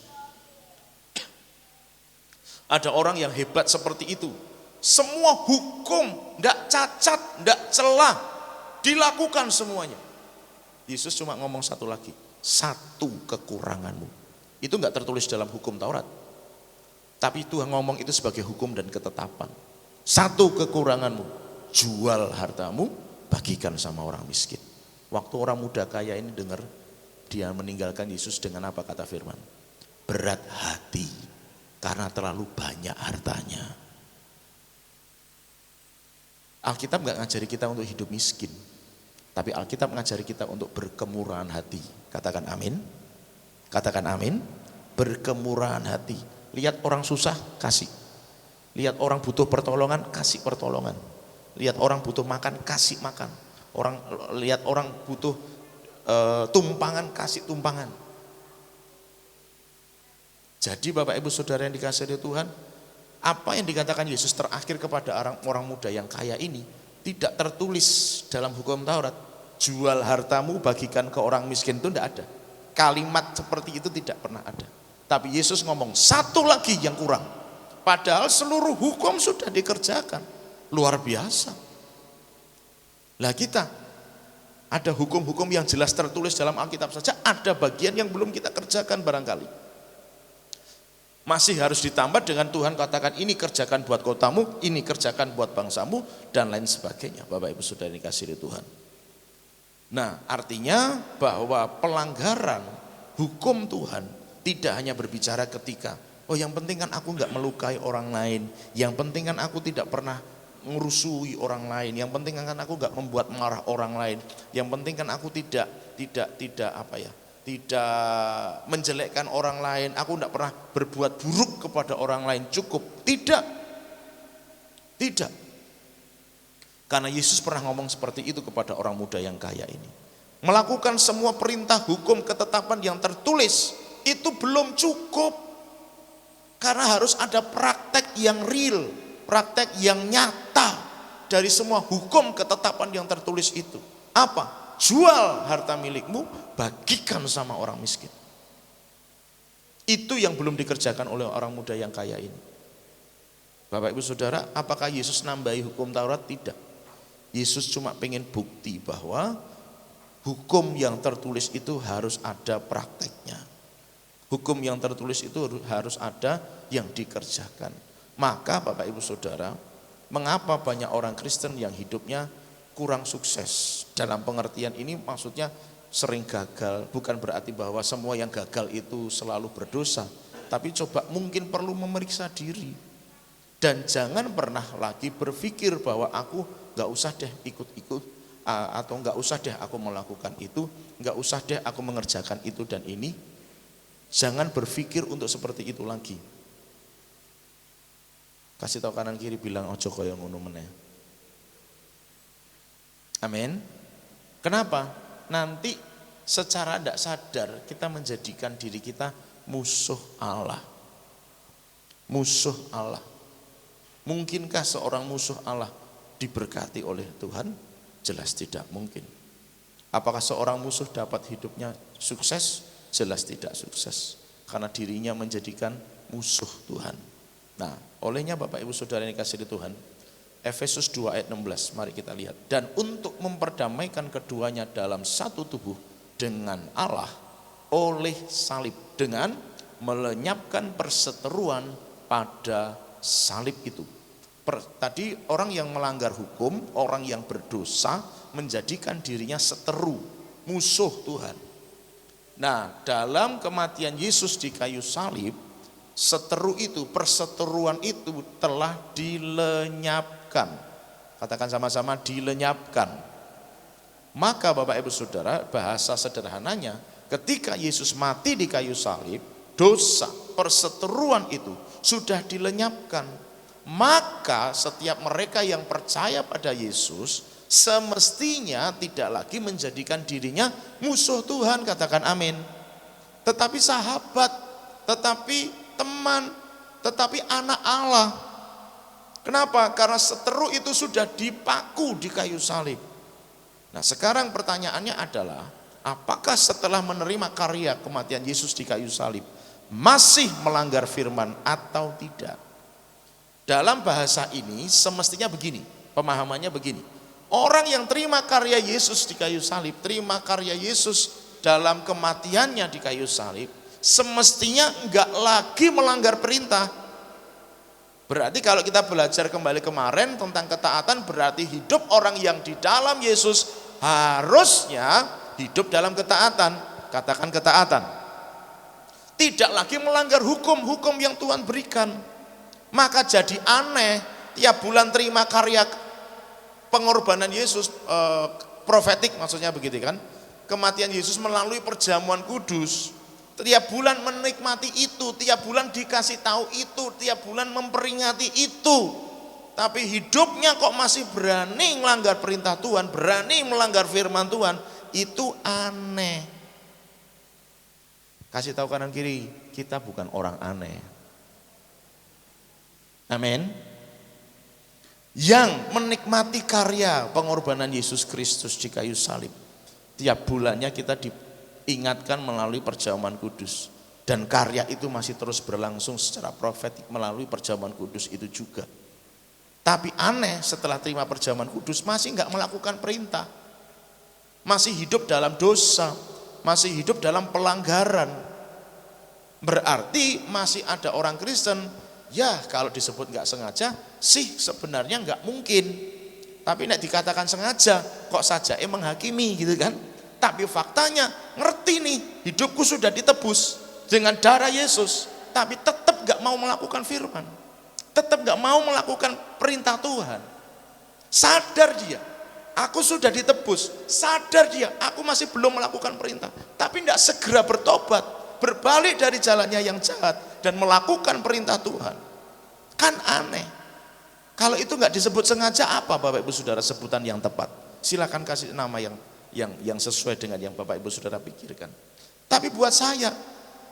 Ada orang yang hebat seperti itu. Semua hukum, tidak cacat, tidak celah, dilakukan semuanya. Yesus cuma ngomong satu lagi, satu kekuranganmu. Itu enggak tertulis dalam hukum Taurat. Tapi Tuhan ngomong itu sebagai hukum dan ketetapan. Satu kekuranganmu, jual hartamu, bagikan sama orang miskin. Waktu orang muda kaya ini dengar, dia meninggalkan Yesus dengan apa kata firman? Berat hati, karena terlalu banyak hartanya. Alkitab gak ngajari kita untuk hidup miskin, tapi Alkitab ngajari kita untuk berkemurahan hati. Katakan amin. Katakan amin. Berkemurahan hati. Lihat orang susah, kasih. Lihat orang butuh pertolongan, kasih pertolongan. Lihat orang butuh makan, kasih makan. Lihat orang butuh tumpangan, kasih tumpangan. Jadi Bapak Ibu Saudara yang dikasihi Tuhan, apa yang dikatakan Yesus terakhir kepada orang muda yang kaya ini tidak tertulis dalam hukum Taurat. Jual hartamu, bagikan ke orang miskin, itu tidak ada. Kalimat seperti itu tidak pernah ada. Tapi Yesus ngomong satu lagi yang kurang. Padahal seluruh hukum sudah dikerjakan. Luar biasa. Lah kita ada hukum-hukum yang jelas tertulis dalam Alkitab saja, ada bagian yang belum kita kerjakan barangkali. Masih harus ditambah dengan Tuhan katakan ini kerjakan buat kotamu, ini kerjakan buat bangsamu, dan lain sebagainya. Bapak Ibu Saudara dikasihi Tuhan. Nah, artinya bahwa pelanggaran hukum Tuhan tidak hanya berbicara ketika, oh yang penting kan aku enggak melukai orang lain, yang penting kan aku tidak pernah merusui orang lain, yang penting kan aku enggak membuat marah orang lain, yang penting kan aku tidak menjelekkan orang lain, aku tidak pernah berbuat buruk kepada orang lain, cukup. Tidak. Karena Yesus pernah ngomong seperti itu kepada orang muda yang kaya ini. Melakukan semua perintah hukum ketetapan yang tertulis itu belum cukup. Karena harus ada praktek yang real, praktek yang nyata dari semua hukum ketetapan yang tertulis itu. Apa? Jual harta milikmu, bagikan sama orang miskin. Itu yang belum dikerjakan oleh orang muda yang kaya ini. Bapak Ibu Saudara, apakah Yesus nambahi hukum Taurat? Tidak. Yesus cuma pengen bukti bahwa hukum yang tertulis itu harus ada prakteknya. Hukum yang tertulis itu harus ada yang dikerjakan. Maka Bapak Ibu Saudara, mengapa banyak orang Kristen yang hidupnya kurang sukses? Dalam pengertian ini maksudnya sering gagal, bukan berarti bahwa semua yang gagal itu selalu berdosa, tapi coba mungkin perlu memeriksa diri. Dan jangan pernah lagi berpikir bahwa aku gak usah deh ikut-ikut, atau gak usah deh aku melakukan itu, gak usah deh aku mengerjakan itu dan ini. Jangan berpikir untuk seperti itu lagi. Kasih tahu kanan kiri, bilang ojo kaya ngono meneh. Amin. Kenapa? Nanti secara tidak sadar kita menjadikan diri kita musuh Allah. Musuh Allah. Mungkinkah seorang musuh Allah diberkati oleh Tuhan? Jelas tidak mungkin. Apakah seorang musuh dapat hidupnya sukses? Jelas tidak sukses. Karena dirinya menjadikan musuh Tuhan. Nah, olehnya Bapak Ibu Saudara yang dikasihi Tuhan, Efesus 2 ayat 16, mari kita lihat. Dan untuk memperdamaikan keduanya dalam satu tubuh dengan Allah oleh salib, dengan melenyapkan perseteruan pada salib itu. Tadi orang yang melanggar hukum, orang yang berdosa menjadikan dirinya seteru, musuh Tuhan. Nah, dalam kematian Yesus di kayu salib, seteru itu, perseteruan itu telah dilenyapkan. Katakan sama-sama, dilenyapkan. Maka Bapak Ibu Saudara, bahasa sederhananya, ketika Yesus mati di kayu salib, dosa, perseteruan itu sudah dilenyapkan. Maka setiap mereka yang percaya pada Yesus semestinya tidak lagi menjadikan dirinya musuh Tuhan, katakan amin. Tetapi sahabat, tetapi teman, tetapi anak Allah. Kenapa? Karena seteru itu sudah dipaku di kayu salib. Nah, sekarang pertanyaannya adalah, apakah setelah menerima karya kematian Yesus di kayu salib masih melanggar firman atau tidak? Dalam bahasa ini semestinya begini, pemahamannya begini. Orang yang terima karya Yesus di kayu salib, terima karya Yesus dalam kematiannya di kayu salib, semestinya enggak lagi melanggar perintah. Berarti kalau kita belajar kembali kemarin tentang ketaatan, berarti hidup orang yang di dalam Yesus harusnya hidup dalam ketaatan. Katakan ketaatan. Tidak lagi melanggar hukum-hukum yang Tuhan berikan. Maka jadi aneh tiap bulan terima karya pengorbanan Yesus, profetik maksudnya begitu kan. Kematian Yesus melalui perjamuan kudus. Tiap bulan menikmati itu, tiap bulan dikasih tahu itu, tiap bulan memperingati itu. Tapi hidupnya kok masih berani melanggar perintah Tuhan, berani melanggar firman Tuhan, itu aneh. Kasih tahu kanan kiri, kita bukan orang aneh. Amin. Yang menikmati karya pengorbanan Yesus Kristus di kayu salib. Tiap bulannya kita diingatkan melalui perjamuan kudus. Dan karya itu masih terus berlangsung secara profetik melalui perjamuan kudus itu juga. Tapi aneh setelah terima perjamuan kudus masih enggak melakukan perintah. Masih hidup dalam dosa, masih hidup dalam pelanggaran. Berarti masih ada orang Kristen, ya kalau disebut enggak sengaja sih sebenarnya enggak mungkin. Tapi nek dikatakan sengaja, kok saja menghakimi gitu kan. Tapi faktanya ngerti nih, hidupku sudah ditebus dengan darah Yesus, tapi tetap gak mau melakukan firman, tetap gak mau melakukan perintah Tuhan. Sadar dia, aku sudah ditebus, sadar dia, aku masih belum melakukan perintah, tapi gak segera bertobat, berbalik dari jalannya yang jahat dan melakukan perintah Tuhan. Kan aneh. Kalau itu gak disebut sengaja, apa Bapak Ibu Saudara sebutan yang tepat? Silakan kasih nama yang sesuai dengan yang Bapak Ibu Saudara pikirkan. Tapi buat saya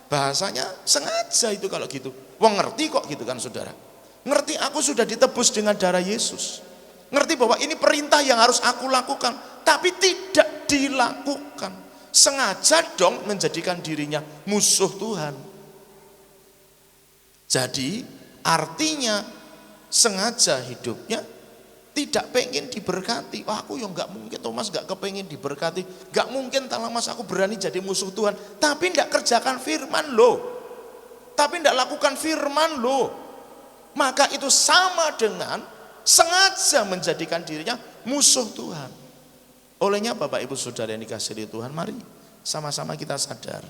bahasanya sengaja itu kalau gitu. Wong ngerti kok gitu kan Saudara. Ngerti aku sudah ditebus dengan darah Yesus. Ngerti bahwa ini perintah yang harus aku lakukan, tapi tidak dilakukan. Sengaja dong menjadikan dirinya musuh Tuhan. Jadi artinya sengaja hidupnya tidak pengen diberkati. Wah, aku yang gak mungkin Thomas gak kepengen diberkati, gak mungkin Mas aku berani jadi musuh Tuhan, tapi tidak kerjakan firman loh, tapi tidak lakukan firman loh, maka itu sama dengan sengaja menjadikan dirinya musuh Tuhan. Olehnya Bapak Ibu Saudara yang dikasihi Tuhan, mari sama-sama kita sadar,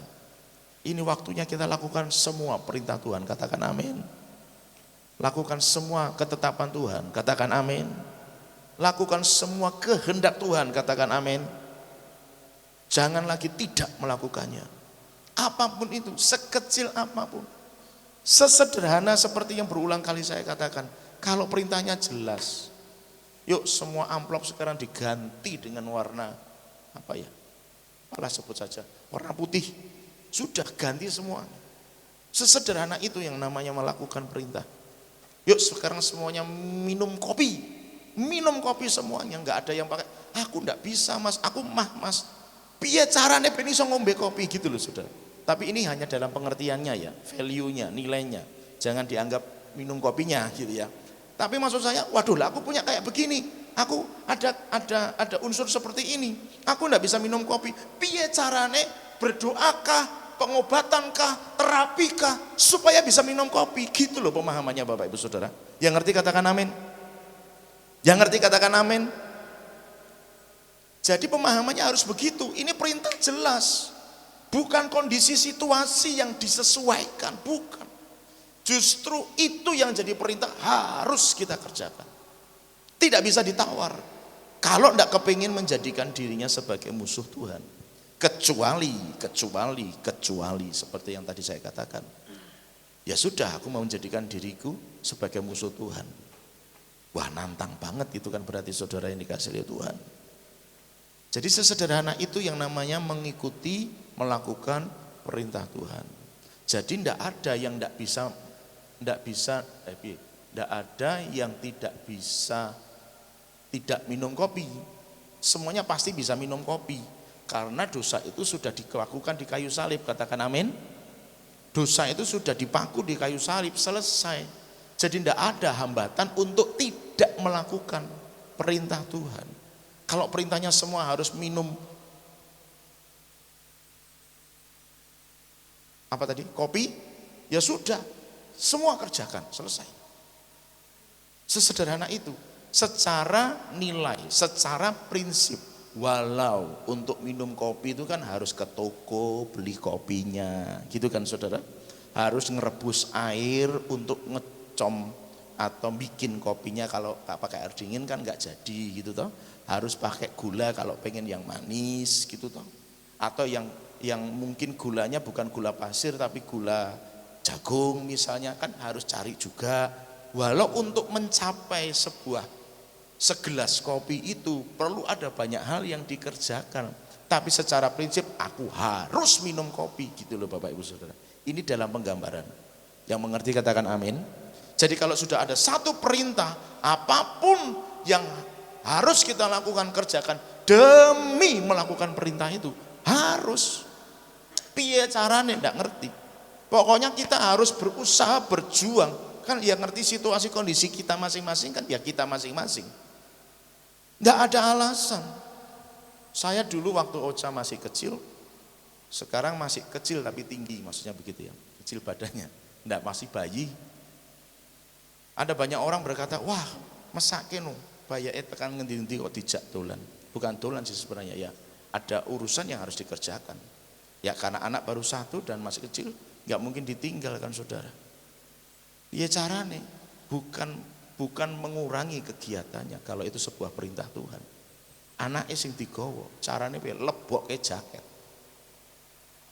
ini waktunya kita lakukan semua perintah Tuhan. Katakan amin. Lakukan semua ketetapan Tuhan, katakan amin. Lakukan semua kehendak Tuhan, katakan amin. Jangan lagi tidak melakukannya. Apapun itu, sekecil apapun, sesederhana seperti yang berulang kali saya katakan. Kalau perintahnya jelas, yuk semua amplop sekarang diganti dengan warna apa ya? Apalah sebut saja, warna putih. Sudah ganti semua. Sesederhana itu yang namanya melakukan perintah. Yuk sekarang semuanya minum kopi semuanya, nggak ada yang pakai. Aku nggak bisa mas, aku mas. Piye carane ben iso ngombe kopi gitu loh Saudara. Tapi ini hanya dalam pengertiannya ya, value-nya, nilainya. Jangan dianggap minum kopinya gitu ya. Tapi maksud saya, waduh lah aku punya kayak begini, aku ada unsur seperti ini, aku nggak bisa minum kopi. Piye carane berdoakah? Pengobatankah, terapikah, supaya bisa minum kopi, gitu loh pemahamannya Bapak Ibu Saudara. Yang ngerti katakan amin. Yang ngerti katakan amin. Jadi pemahamannya harus begitu. Ini perintah jelas, bukan kondisi situasi yang disesuaikan, bukan. Justru itu yang jadi perintah harus kita kerjakan. Tidak bisa ditawar. Kalau tidak kepingin menjadikan dirinya sebagai musuh Tuhan. Kecuali seperti yang tadi saya katakan. Ya sudah, aku mau menjadikan diriku sebagai musuh Tuhan. Wah, nantang banget itu kan berarti Saudara yang dikasihi Tuhan. Jadi sesederhana itu yang namanya mengikuti, melakukan perintah Tuhan. Jadi tidak ada yang tidak ada yang tidak minum kopi. Semuanya pasti bisa minum kopi. Karena dosa itu sudah dilakukan di kayu salib, katakan amin. Dosa itu sudah dipaku di kayu salib, selesai. Jadi tidak ada hambatan untuk tidak melakukan perintah Tuhan. Kalau perintahnya semua harus minum apa tadi? Kopi, ya sudah, semua kerjakan, selesai. Sesederhana itu. Secara nilai, secara prinsip, walau untuk minum kopi itu kan harus ke toko beli kopinya, gitu kan saudara. Harus ngerebus air untuk ngecom atau bikin kopinya, kalau pakai air dingin kan nggak jadi gitu toh. Harus pakai gula kalau pengen yang manis gitu toh. Atau yang mungkin gulanya bukan gula pasir tapi gula jagung misalnya, kan harus cari juga. Walau untuk mencapai segelas kopi itu perlu ada banyak hal yang dikerjakan. Tapi secara prinsip aku harus minum kopi gitu loh Bapak Ibu Saudara. Ini dalam penggambaran. Yang mengerti katakan amin. Jadi kalau sudah ada satu perintah, apapun yang harus kita lakukan, kerjakan demi melakukan perintah itu. Harus. Piye caranya enggak ngerti. Pokoknya kita harus berusaha, berjuang. Kan ya ngerti situasi kondisi kita masing-masing, kan ya kita masing-masing. Enggak ada alasan. Saya dulu waktu Ocha masih kecil, sekarang masih kecil tapi tinggi, maksudnya begitu ya. Kecil badannya, enggak masih bayi. Ada banyak orang berkata, wah mesake no, bayae tekan ngendi-endi kok dijak dolan. Bukan dolan sih sebenarnya ya. Ada urusan yang harus dikerjakan. Ya karena anak baru satu dan masih kecil, enggak mungkin ditinggalkan saudara. Ya carane bukan mengurangi kegiatannya kalau itu sebuah perintah Tuhan. Anake sing digawa, carane piye? Lebokke jaket.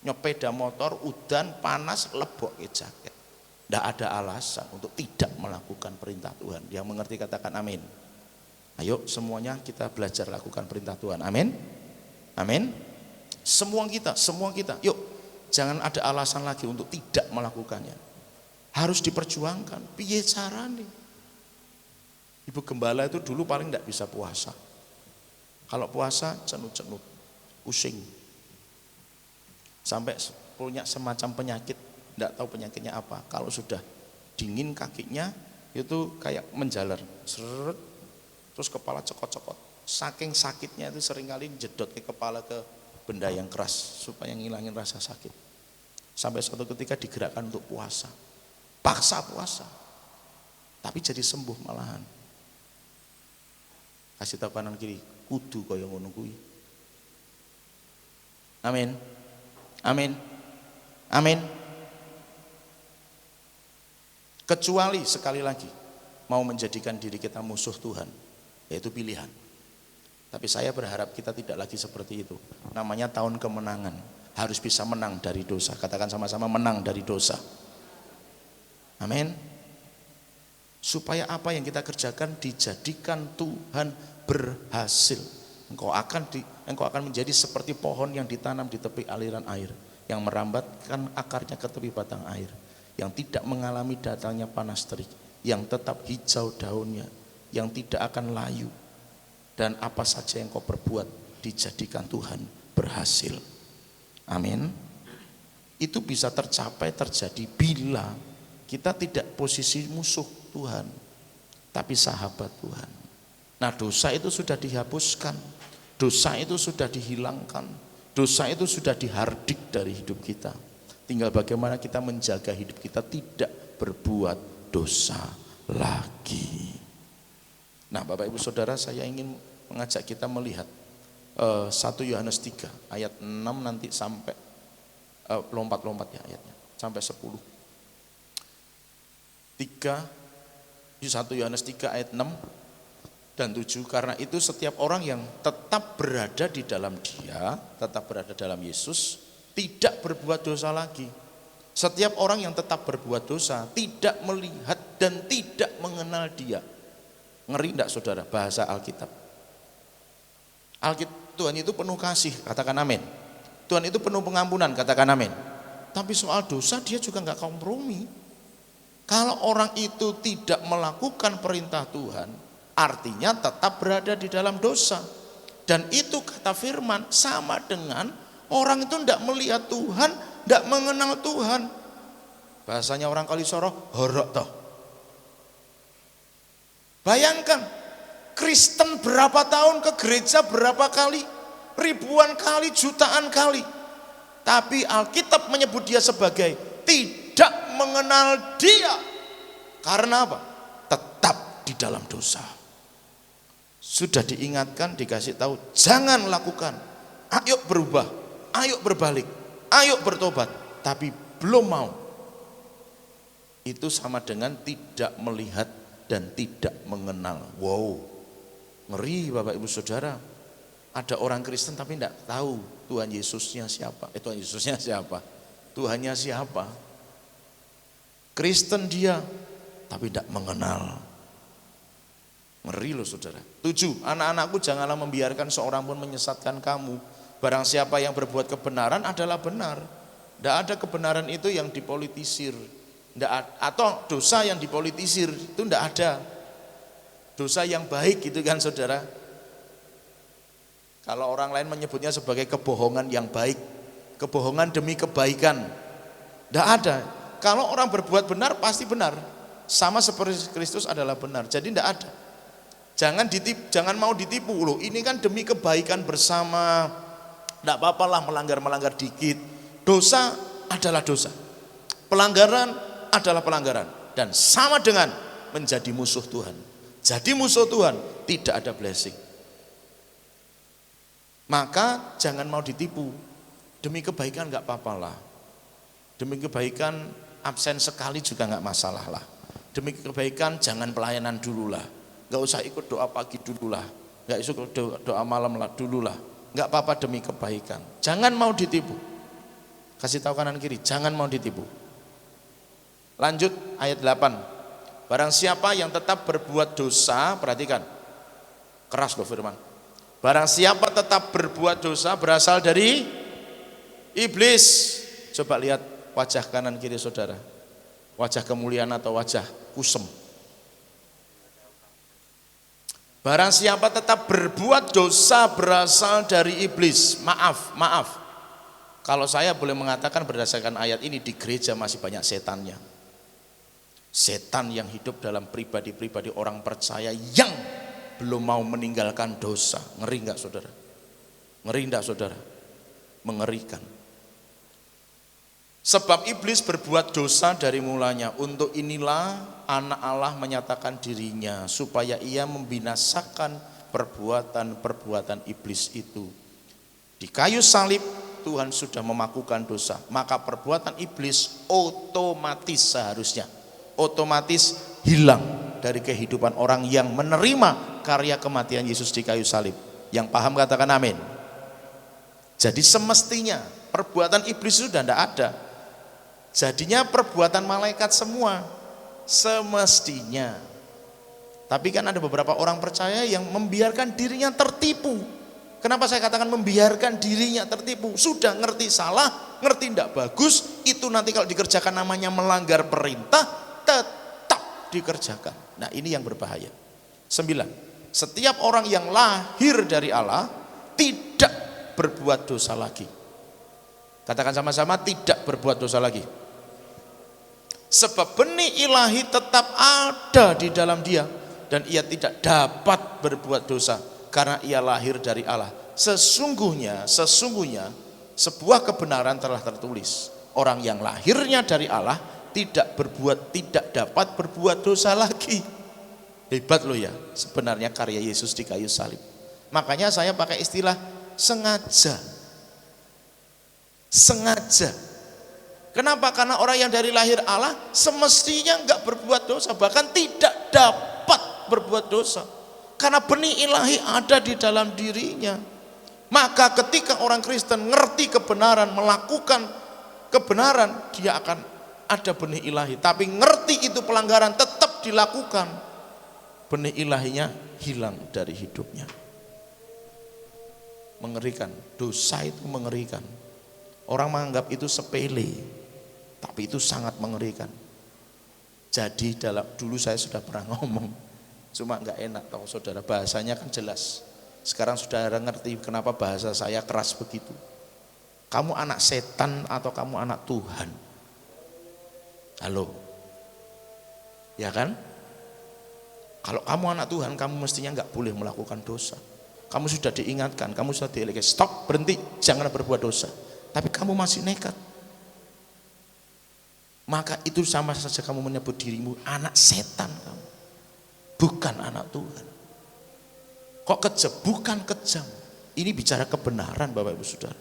Nyepeda motor udan panas lebokke jaket. Tidak ada alasan untuk tidak melakukan perintah Tuhan. Yang mengerti katakan amin. Ayo semuanya kita belajar lakukan perintah Tuhan. Amin. Amin. Semua kita. Yuk, jangan ada alasan lagi untuk tidak melakukannya. Harus diperjuangkan. Piye carane? Ibu gembala itu dulu paling tidak bisa puasa. Kalau puasa cenut-cenut, pusing. Sampai punya semacam penyakit, tidak tahu penyakitnya apa. Kalau sudah dingin kakinya itu kayak menjalar, seret, terus kepala cokot-cokot. Saking sakitnya itu seringkali jedot ke kepala ke benda yang keras supaya ngilangin rasa sakit. Sampai suatu ketika digerakkan untuk puasa. Paksa puasa, tapi jadi sembuh malahan. Kasih tahu kanan kiri, kudu kaya ngono kuwi. Amin, amin, amin. Kecuali sekali lagi mau menjadikan diri kita musuh Tuhan, yaitu pilihan. Tapi saya berharap kita tidak lagi seperti itu. Namanya tahun kemenangan, harus bisa menang dari dosa. Katakan sama-sama, menang dari dosa. Amin. Supaya apa yang kita kerjakan dijadikan Tuhan berhasil. Engkau akan menjadi seperti pohon yang ditanam di tepi aliran air, yang merambatkan akarnya ke tepi batang air, yang tidak mengalami datangnya panas terik, yang tetap hijau daunnya, yang tidak akan layu. Dan apa saja yang kau perbuat dijadikan Tuhan berhasil. Amin. Itu bisa terjadi bila kita tidak posisi musuh Tuhan, tapi sahabat Tuhan. Nah dosa itu sudah dihapuskan, dosa itu sudah dihilangkan, dosa itu sudah dihardik dari hidup kita. Tinggal bagaimana kita menjaga hidup kita tidak berbuat dosa lagi. Nah Bapak Ibu Saudara, saya ingin mengajak kita melihat 1 Yohanes 3 ayat 6 nanti sampai lompat-lompat ya ayatnya sampai 10. 1 Yohanes 3 ayat 6 dan 7. Karena itu setiap orang yang tetap berada di dalam Dia, tetap berada dalam Yesus, tidak berbuat dosa lagi. Setiap orang yang tetap berbuat dosa tidak melihat dan tidak mengenal Dia. Ngeri enggak saudara bahasa Alkitab? Tuhan itu penuh kasih, katakan amin. Tuhan itu penuh pengampunan, katakan amin. Tapi soal dosa dia juga enggak kompromi. Kalau orang itu tidak melakukan perintah Tuhan, artinya tetap berada di dalam dosa. Dan itu kata firman sama dengan orang itu tidak melihat Tuhan, tidak mengenal Tuhan. Bahasanya orang Kalisoro, horok toh. Bayangkan, Kristen berapa tahun ke gereja berapa kali, ribuan kali, jutaan kali. Tapi Alkitab menyebut dia sebagai tidak mengenal Dia. Karena apa? Tetap di dalam dosa. Sudah diingatkan, dikasih tahu, jangan lakukan. Ayo berubah, ayo berbalik, ayo bertobat, tapi belum mau. Itu sama dengan tidak melihat dan tidak mengenal. Wow, ngeri Bapak Ibu Saudara. Ada orang Kristen tapi tidak tahu Tuhan Yesusnya siapa. Tuhan Yesusnya siapa? Tuhannya siapa? Kristen dia, tapi tidak mengenal. Ngeri loh saudara. 7, anak-anakku janganlah membiarkan seorang pun menyesatkan kamu. Barang siapa yang berbuat kebenaran adalah benar. Tidak ada kebenaran itu yang dipolitisir. Atau dosa yang dipolitisir, itu tidak ada. Dosa yang baik gitu kan saudara. Kalau orang lain menyebutnya sebagai kebohongan yang baik. Kebohongan demi kebaikan. Tidak ada. Kalau orang berbuat benar pasti benar. Sama seperti Kristus adalah benar. Jadi tidak ada. Jangan mau ditipu loh. Ini kan demi kebaikan bersama. Tidak apa-apalah melanggar dikit. Dosa adalah dosa. Pelanggaran adalah pelanggaran. Dan sama dengan menjadi musuh Tuhan. Jadi musuh Tuhan tidak ada blessing. Maka jangan mau ditipu. Demi kebaikan nggak apa-apalah. Demi kebaikan absen sekali juga nggak masalah lah. Demi kebaikan jangan pelayanan dulu lah. Nggak usah ikut doa pagi dulu lah. Nggak usah doa malam lah dulu lah. Nggak apa-apa demi kebaikan. Jangan mau ditipu. Kasih tahu kanan kiri, jangan mau ditipu. Lanjut ayat 8. Barang siapa yang tetap berbuat dosa, perhatikan. Keras loh firman. Barang siapa tetap berbuat dosa berasal dari iblis. Coba lihat wajah kanan kiri saudara. Wajah kemuliaan atau wajah kusem. Barang siapa tetap berbuat dosa berasal dari iblis. Maaf. Kalau saya boleh mengatakan berdasarkan ayat ini, di gereja masih banyak setannya. Setan yang hidup dalam pribadi-pribadi orang percaya yang belum mau meninggalkan dosa. Ngeri enggak saudara? Ngeri enggak saudara? Mengerikan. Sebab iblis berbuat dosa dari mulanya. Untuk inilah anak Allah menyatakan dirinya, supaya ia membinasakan perbuatan-perbuatan iblis itu. Di kayu salib Tuhan sudah memakukan dosa. Maka perbuatan iblis otomatis hilang dari kehidupan orang yang menerima karya kematian Yesus di kayu salib. Yang paham katakan amin. Jadi semestinya perbuatan iblis sudah tidak ada. Jadinya perbuatan malaikat semua. Semestinya. Tapi kan ada beberapa orang percaya yang membiarkan dirinya tertipu. Kenapa saya katakan membiarkan dirinya tertipu? Sudah ngerti salah, ngerti tidak bagus, itu nanti kalau dikerjakan namanya melanggar perintah, tetap dikerjakan. Nah ini yang berbahaya. 9. Setiap orang yang lahir dari Allah tidak berbuat dosa lagi. Katakan sama-sama, tidak berbuat dosa lagi. Sebab benih ilahi tetap ada di dalam dia, dan ia tidak dapat berbuat dosa karena ia lahir dari Allah. Sesungguhnya sebuah kebenaran telah tertulis. Orang yang lahirnya dari Allah tidak dapat berbuat dosa lagi. Hebat loh ya sebenarnya karya Yesus di kayu salib. Makanya saya pakai istilah sengaja. Kenapa? Karena orang yang dari lahir Allah semestinya enggak berbuat dosa, bahkan tidak dapat berbuat dosa. Karena benih ilahi ada di dalam dirinya. Maka ketika orang Kristen ngerti kebenaran, melakukan kebenaran, dia akan ada benih ilahi. Tapi ngerti itu pelanggaran, tetap dilakukan, benih ilahinya hilang dari hidupnya. Mengerikan, dosa itu mengerikan. Orang menganggap itu sepele, tapi itu sangat mengerikan. Jadi dulu saya sudah pernah ngomong, cuma nggak enak tahu saudara, bahasanya kan jelas. Sekarang saudara ngerti kenapa bahasa saya keras begitu. Kamu anak setan atau kamu anak Tuhan? Halo, ya kan? Kalau kamu anak Tuhan, kamu mestinya nggak boleh melakukan dosa. Kamu sudah diingatkan, kamu sudah dielekkan, stop, berhenti, jangan berbuat dosa. Tapi kamu masih nekat. Maka itu sama saja kamu menyebut dirimu anak setan kamu. bukan anak Tuhan. Kok kejam? Bukan kejam. Ini bicara kebenaran Bapak Ibu Saudara.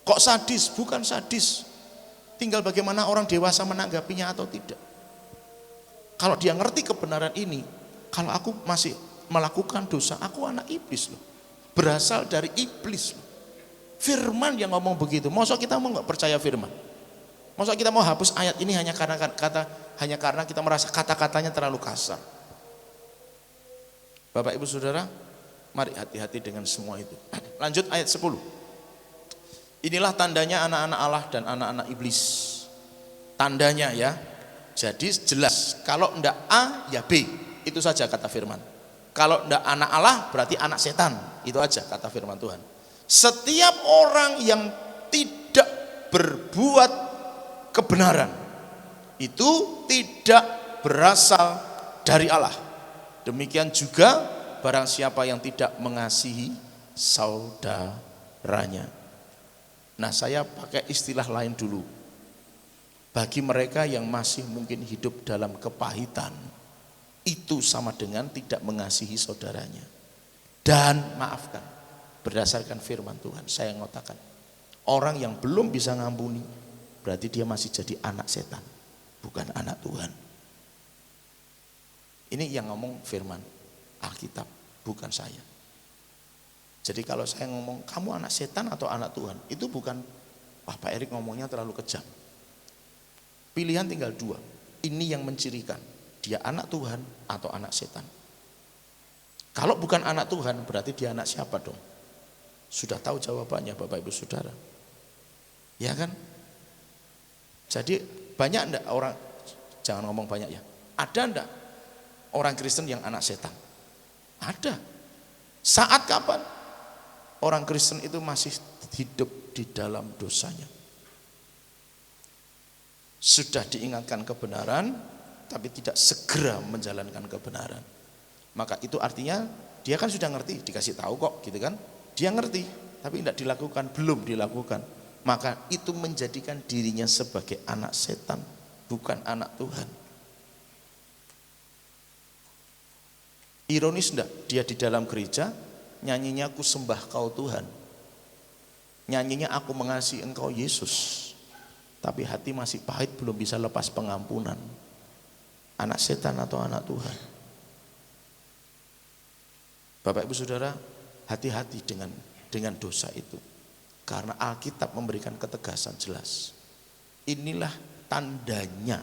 Kok sadis? Bukan sadis. Tinggal bagaimana orang dewasa menanggapinya atau tidak. Kalau dia ngerti kebenaran ini, kalau aku masih melakukan dosa, aku anak iblis loh. Berasal dari iblis loh. Firman yang ngomong begitu. Masa kita mau nggak percaya firman? Masa kita mau hapus ayat ini hanya karena kita merasa kata-katanya terlalu kasar? Bapak Ibu Saudara, mari hati-hati dengan semua itu. Lanjut ayat 10. Inilah tandanya anak-anak Allah dan anak-anak iblis. Tandanya ya. Jadi jelas, kalau enggak A ya B. Itu saja kata firman. Kalau enggak anak Allah berarti anak setan. Itu aja kata firman Tuhan. Setiap orang yang tidak berbuat kebenaran itu tidak berasal dari Allah. Demikian juga barang siapa yang tidak mengasihi saudaranya. Nah, saya pakai istilah lain dulu. Bagi mereka yang masih mungkin hidup dalam kepahitan, itu sama dengan tidak mengasihi saudaranya. Dan maafkan, berdasarkan firman Tuhan, saya ngotakan, orang yang belum bisa ngampuni, berarti dia masih jadi anak setan, bukan anak Tuhan. Ini yang ngomong firman Alkitab, bukan saya. Jadi kalau saya ngomong, kamu anak setan atau anak Tuhan, itu bukan, wah Pak Erik ngomongnya terlalu kejam. Pilihan tinggal dua, ini yang mencirikan, dia anak Tuhan atau anak setan. Kalau bukan anak Tuhan, berarti dia anak siapa dong? Sudah tahu jawabannya Bapak Ibu Saudara. Ya kan? Jadi banyak enggak orang, jangan ngomong banyak ya, ada enggak orang Kristen yang anak setan? Ada. Saat kapan? Orang Kristen itu masih hidup di dalam dosanya. Sudah diingatkan kebenaran, tapi tidak segera menjalankan kebenaran. Maka itu artinya dia kan sudah ngerti, dikasih tahu kok gitu kan. Dia ngerti, tapi tidak dilakukan, belum dilakukan. Maka itu menjadikan dirinya sebagai anak setan, bukan anak Tuhan. Ironis enggak? Dia di dalam gereja nyanyinya aku sembah kau Tuhan. Nyanyinya aku mengasihi engkau Yesus. Tapi hati masih pahit, belum bisa lepas pengampunan. Anak setan atau anak Tuhan? Bapak Ibu Saudara, hati-hati dengan dosa itu. Karena Alkitab memberikan ketegasan jelas. Inilah tandanya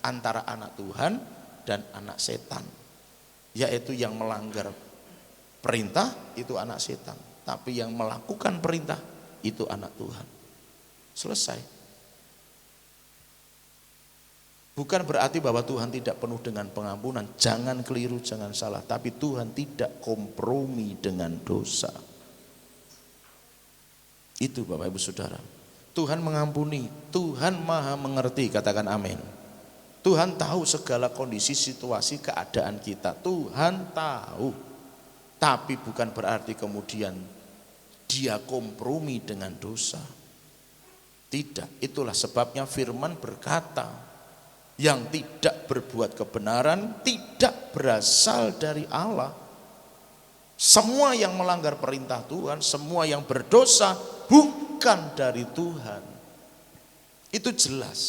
antara anak Tuhan dan anak setan. Yaitu yang melanggar perintah itu anak setan. Tapi yang melakukan perintah itu anak Tuhan. Selesai. Bukan berarti bahwa Tuhan tidak penuh dengan pengampunan. Jangan keliru, jangan salah. Tapi Tuhan tidak kompromi dengan dosa. Itu Bapak Ibu Saudara. Tuhan mengampuni, Tuhan maha mengerti, katakan amin. Tuhan tahu segala kondisi, situasi, keadaan kita. Tuhan tahu. Tapi bukan berarti kemudian dia kompromi dengan dosa. Tidak, itulah sebabnya firman berkata, yang tidak berbuat kebenaran tidak berasal dari Allah. Semua yang melanggar perintah Tuhan, semua yang berdosa bukan dari Tuhan. Itu jelas.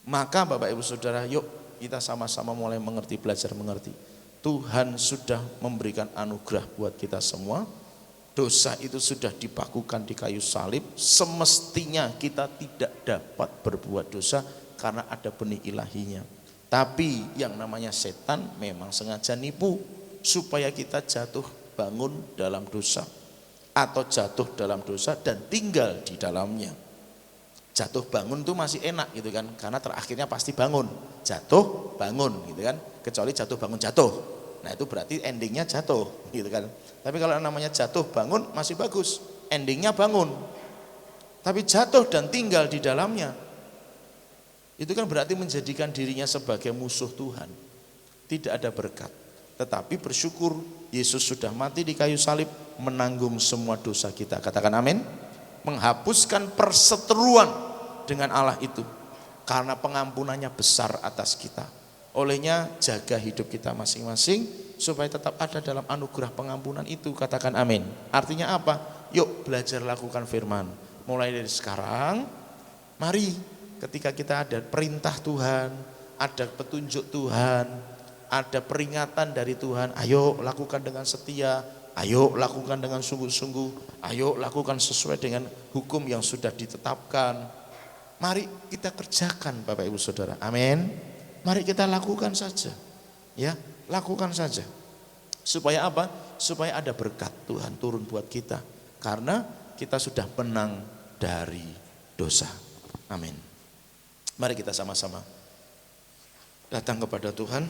Maka Bapak Ibu Saudara, yuk kita sama-sama mulai mengerti, belajar mengerti. Tuhan sudah memberikan anugerah buat kita semua. Dosa itu sudah dipakukan di kayu salib. Semestinya kita tidak dapat berbuat dosa karena ada benih ilahinya. Tapi yang namanya setan memang sengaja nipu supaya kita jatuh bangun dalam dosa. Atau jatuh dalam dosa dan tinggal di dalamnya. Jatuh bangun itu masih enak gitu kan, karena terakhirnya pasti bangun. Jatuh bangun gitu kan, kecuali jatuh bangun jatuh. Nah itu berarti endingnya jatuh gitu kan. Tapi kalau namanya jatuh bangun masih bagus, endingnya bangun. Tapi jatuh dan tinggal di dalamnya, itu kan berarti menjadikan dirinya sebagai musuh Tuhan. Tidak ada berkat. Tetapi bersyukur Yesus sudah mati di kayu salib, menanggung semua dosa kita. Katakan amin. Menghapuskan perseteruan dengan Allah itu, karena pengampunannya besar atas kita. Olehnya jaga hidup kita masing-masing supaya tetap ada dalam anugerah pengampunan itu. Katakan amin. Artinya apa? Yuk belajar lakukan firman. Mulai dari sekarang, mari ketika kita ada perintah Tuhan, ada petunjuk Tuhan, ada peringatan dari Tuhan, ayo lakukan dengan setia, ayo lakukan dengan sungguh-sungguh, ayo lakukan sesuai dengan hukum yang sudah ditetapkan. Mari kita kerjakan Bapak Ibu Saudara. Amin. Mari kita lakukan saja. Ya, lakukan saja. Supaya apa? Supaya ada berkat Tuhan turun buat kita. Karena kita sudah menang dari dosa. Amin. Mari kita sama-sama datang kepada Tuhan.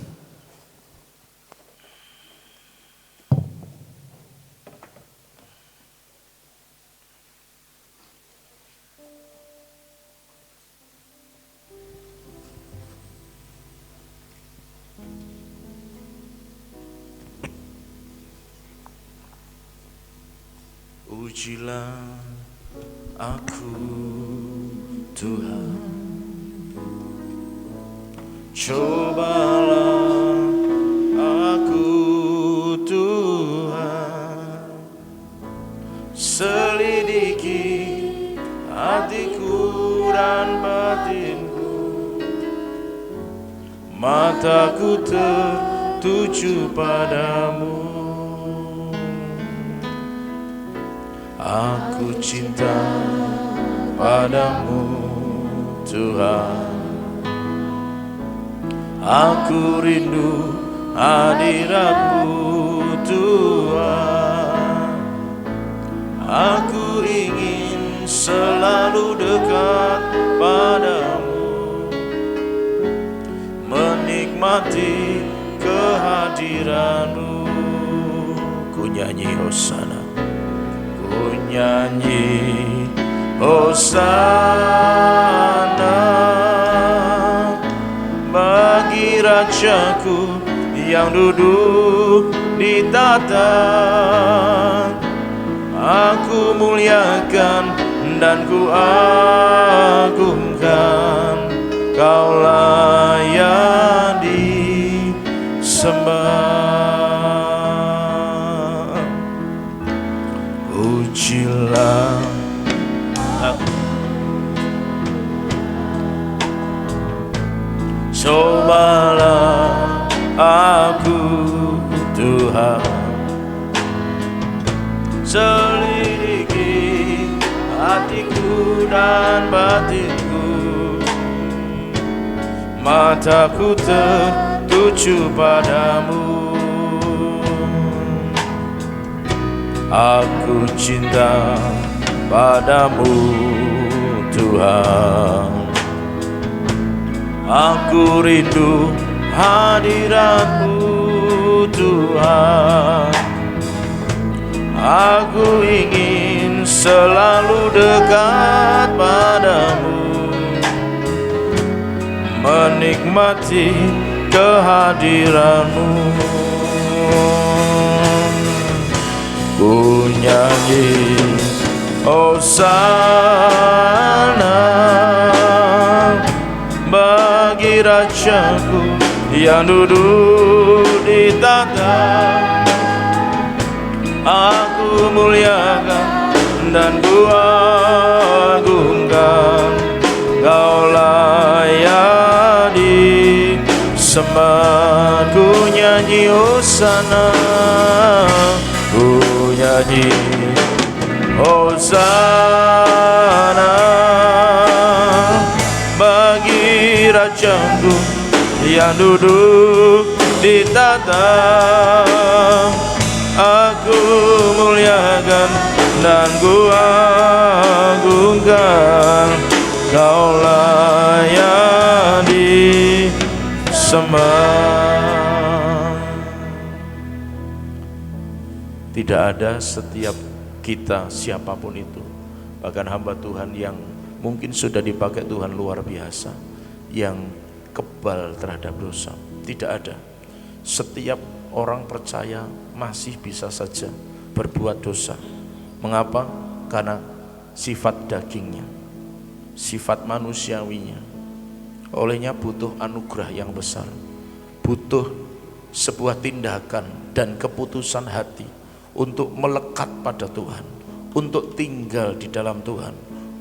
Ujilah aku Tuhan, cobalah aku Tuhan, selidiki hatiku dan batinku, mataku tertuju padamu. Aku cinta padamu Tuhan, aku rindu hadirat-Mu Tuhan, aku ingin selalu dekat padamu, menikmati kehadiran-Mu. Ku nyanyi hosana, ku nyanyi hosana bagi Rajaku yang duduk di tahta. Aku muliakan dan ku agungkan, Kau layak disembah. Ujilah aku, cobalah aku Tuhan, selidiki hatiku dan batinku, mataku tertuju padamu. Aku cinta padamu Tuhan, aku rindu hadirat-Mu Tuhan, aku ingin selalu dekat padamu, menikmati kehadiran-Mu. Ku nyanyi hosana bagi Rajaku yang duduk di tahta. Aku muliakan dan ku agungkan, Kau layak disembah. Ku nyanyi hosana, ku nyanyi hosana bagi Rajaku yang duduk di tahta. Aku muliakan dan ku agungkan, Kau layak disembah. Tidak ada setiap kita siapapun itu, bahkan hamba Tuhan yang mungkin sudah dipakai Tuhan luar biasa, yang kebal terhadap dosa. Tidak ada. Setiap orang percaya masih bisa saja berbuat dosa. Mengapa? Karena sifat dagingnya, sifat manusiawinya. Olehnya butuh anugerah yang besar. butuh sebuah tindakan dan keputusan hati untuk melekat pada Tuhan, untuk tinggal di dalam Tuhan,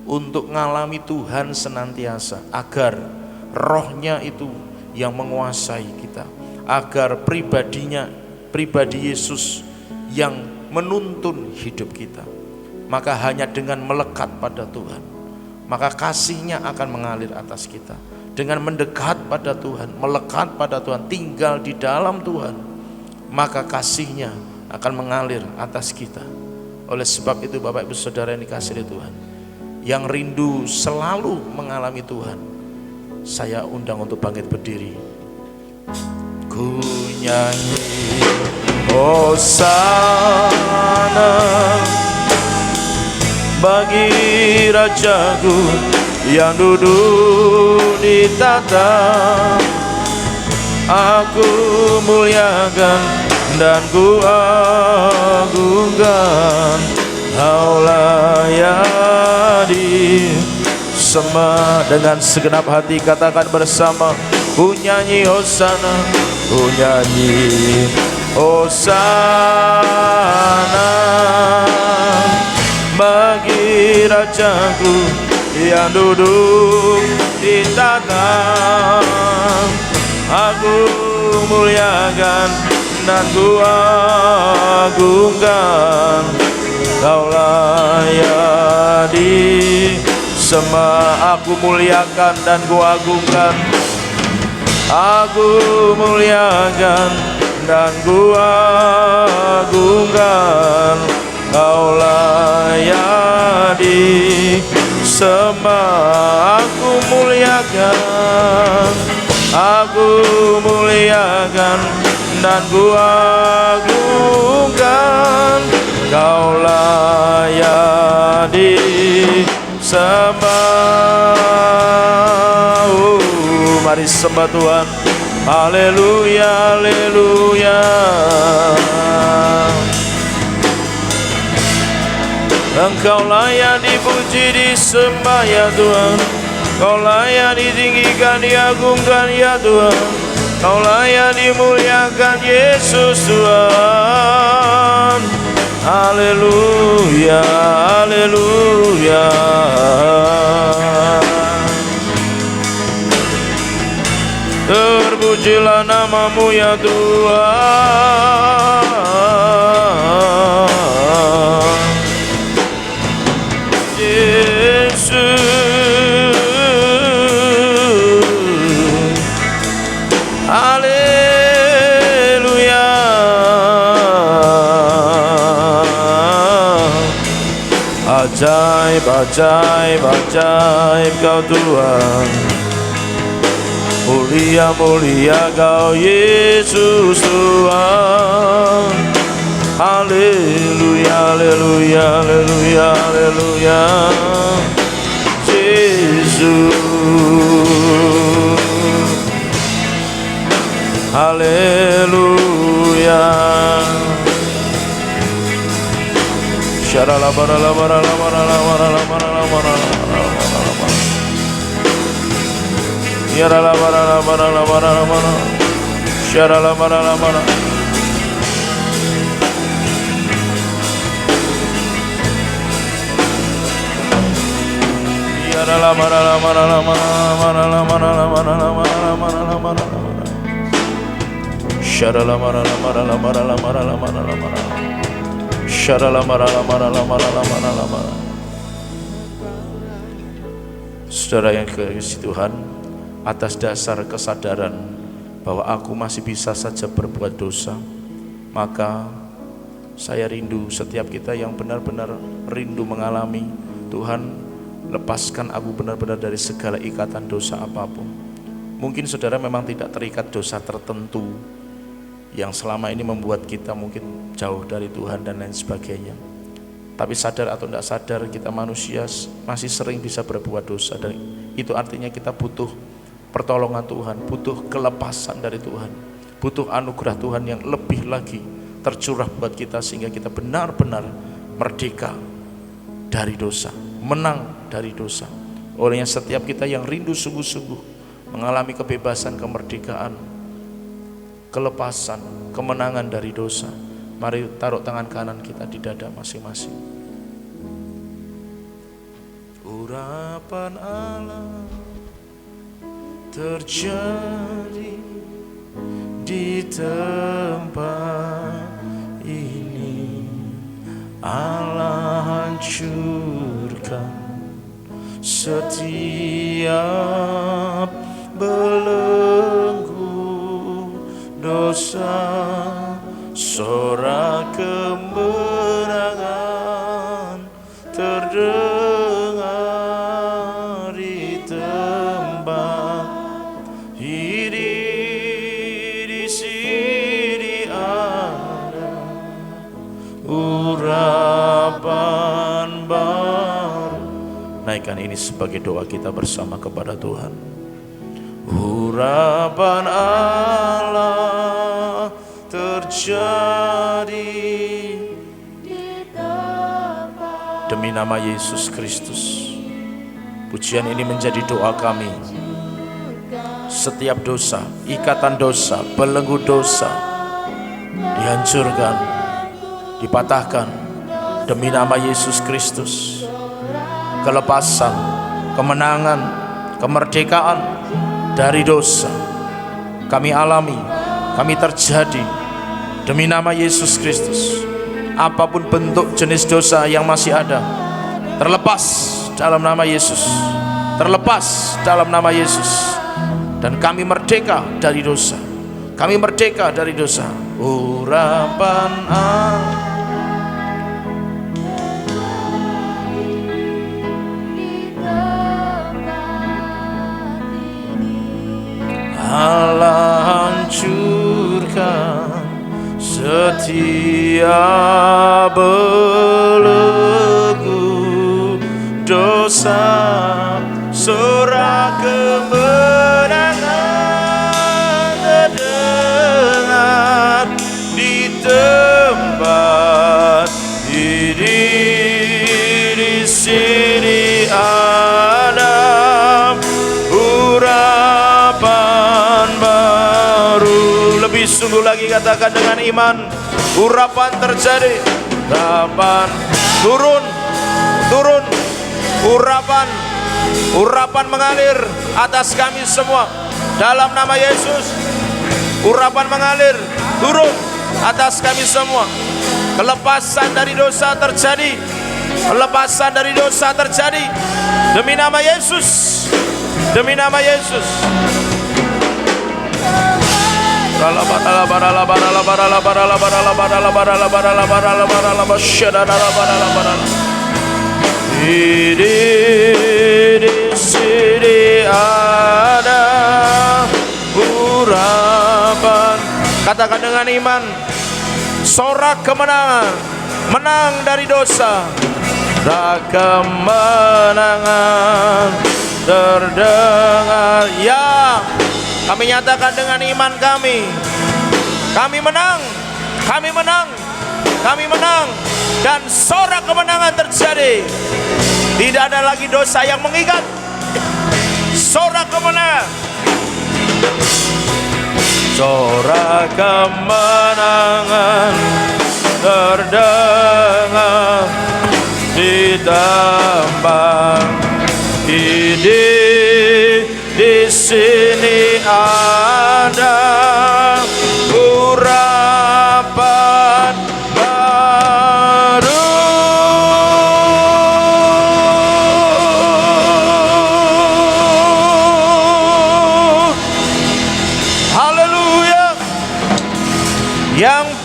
untuk ngalami Tuhan senantiasa, agar rohnya itu yang menguasai kita, agar pribadi Yesus yang menuntun hidup kita. Maka hanya dengan melekat pada Tuhan, maka kasih-Nya akan mengalir atas kita. Dengan mendekat pada Tuhan, melekat pada Tuhan, tinggal di dalam Tuhan, maka kasih-Nya akan mengalir atas kita. Oleh sebab itu Bapak Ibu Saudara yang dikasihi Tuhan, yang rindu selalu mengalami Tuhan, saya undang untuk bangkit berdiri. Ku nyanyi Hosana bagi Rajaku yang duduk di tahta. Aku muliakan dan ku agungkan, Kau layani sembah. Dengan segenap hati katakan bersama, ku nyanyi Hosana, ku nyanyi Hosana bagi Rajaku yang duduk di tahta. Aku muliakan dan ku agungkan, Kau layani sembah. Aku muliakan dan ku agungkan, aku muliakan dan ku agungkan, Kau layani sembah. Aku muliakan, aku muliakan dan ku agungkan, Kau layani sembah. Mari sembah Tuhan. Haleluya, haleluya. Engkau layak dipuji, disembah ya Tuhan. Kau layak ditinggikan, diagungkan ya Tuhan. Kau layak dimuliakan Yesus Tuhan. Haleluya, haleluya. Terpujilah nama-Mu ya Tuhan. Yesus, haleluya. Ajaib, ajaib, ajaib Kau Tuhan. Mulia, mulia Kau Yesus Tuhan. Haleluya, haleluya, haleluya, haleluya. Yesus, haleluya. Syarala barala barala barala barala barala barala. Yarala barala barala barala barala. Syarala barala barala. Yarala barala barala barala barala barala barala barala barala. Syarala barala barala barala barala barala barala. Syarala barala barala barala barala barala. Saudara yang dikasihi Tuhan, atas dasar kesadaran bahwa aku masih bisa saja berbuat dosa, maka saya rindu setiap kita yang benar-benar rindu mengalami Tuhan, lepaskan aku benar-benar dari segala ikatan dosa apapun. Mungkin saudara memang tidak terikat dosa tertentu yang selama ini membuat kita mungkin jauh dari Tuhan dan lain sebagainya. Tapi sadar atau tidak sadar, kita manusia masih sering bisa berbuat dosa, dan itu artinya kita butuh pertolongan Tuhan, butuh kelepasan dari Tuhan, butuh anugerah Tuhan yang lebih lagi tercurah buat kita, sehingga kita benar-benar merdeka dari dosa, menang dari dosa. Olehnya setiap kita yang rindu sungguh-sungguh mengalami kebebasan, kemerdekaan, kelepasan, kemenangan dari dosa. Mari taruh tangan kanan kita di dada masing-masing. Urapan Allah terjadi di tempat ini. Allah hancurkan setiap belenggu dosa, sorak kemenangan terdengar di tempat ini. Di sini ada urapan baru. Naikkan ini sebagai doa kita bersama kepada Tuhan. Urapan Allah terjadi demi nama Yesus Kristus. Pujian ini menjadi doa kami. Setiap dosa, ikatan dosa, belenggu dosa dihancurkan, dipatahkan demi nama Yesus Kristus. Kelepasan, kemenangan, kemerdekaan dari dosa kami alami, kami terjadi demi nama Yesus Kristus. Apapun bentuk jenis dosa yang masih ada, terlepas dalam nama Yesus, terlepas dalam nama Yesus. Dan kami merdeka dari dosa, kami merdeka dari dosa. Urapan Allah hancurkan setiap belenggu dosa, sorak kemenangan terdengar di tempat ini. Di sini ada urapan baru. Lebih sungguh lagi katakan dengan iman. Urapan terjadi, urapan turun, turun, urapan mengalir atas kami semua dalam nama Yesus. Urapan mengalir, turun atas kami semua. Kelepasan dari dosa terjadi, kelepasan dari dosa terjadi demi nama Yesus, demi nama Yesus. Di sini ada urapan. Katakan dengan iman. Sorak kemenangan, menang dari dosa. Kemenangan terdengar. Ya, kami nyatakan dengan iman kami. Kami menang, kami menang, kami menang. Dan sorak kemenangan terjadi. Tidak ada lagi dosa yang mengikat. Sorak kemenangan. Sorak kemenangan terdengar di tempat ini. Di sini ada urapan baru. Haleluya. Yang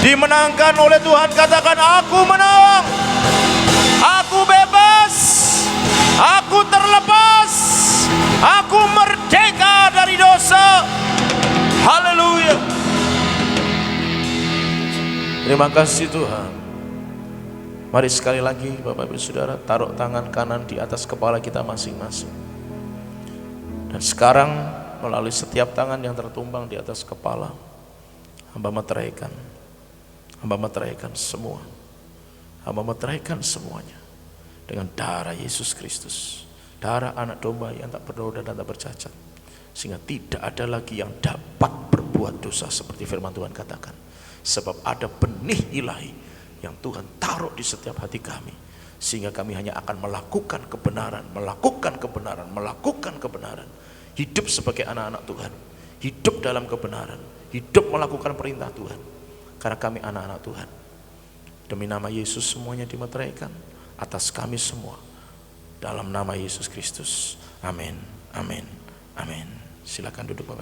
dimenangkan oleh Tuhan katakan, aku menang, aku bebas, aku terlepas, aku merdeka dari dosa. Haleluya. Terima kasih Tuhan. Mari sekali lagi Bapak Ibu Saudara, taruh tangan kanan di atas kepala kita masing-masing. Dan sekarang melalui setiap tangan yang tertumbang di atas kepala, hamba meteraikan semua. Hamba meteraikan semuanya dengan darah Yesus Kristus, darah anak domba yang tak bernoda dan tak bercacat, sehingga tidak ada lagi yang dapat berbuat berbuat dosa seperti firman Tuhan katakan. Sebab ada benih ilahi yang Tuhan taruh di setiap hati kami, sehingga kami hanya akan melakukan kebenaran, melakukan kebenaran, melakukan kebenaran. Hidup sebagai anak-anak Tuhan, hidup dalam kebenaran, hidup melakukan perintah Tuhan, karena kami anak-anak Tuhan. Demi nama Yesus semuanya dimeteraikan atas kami semua, dalam nama Yesus Kristus. Amin, amin, amin. Silakan duduk Bapak.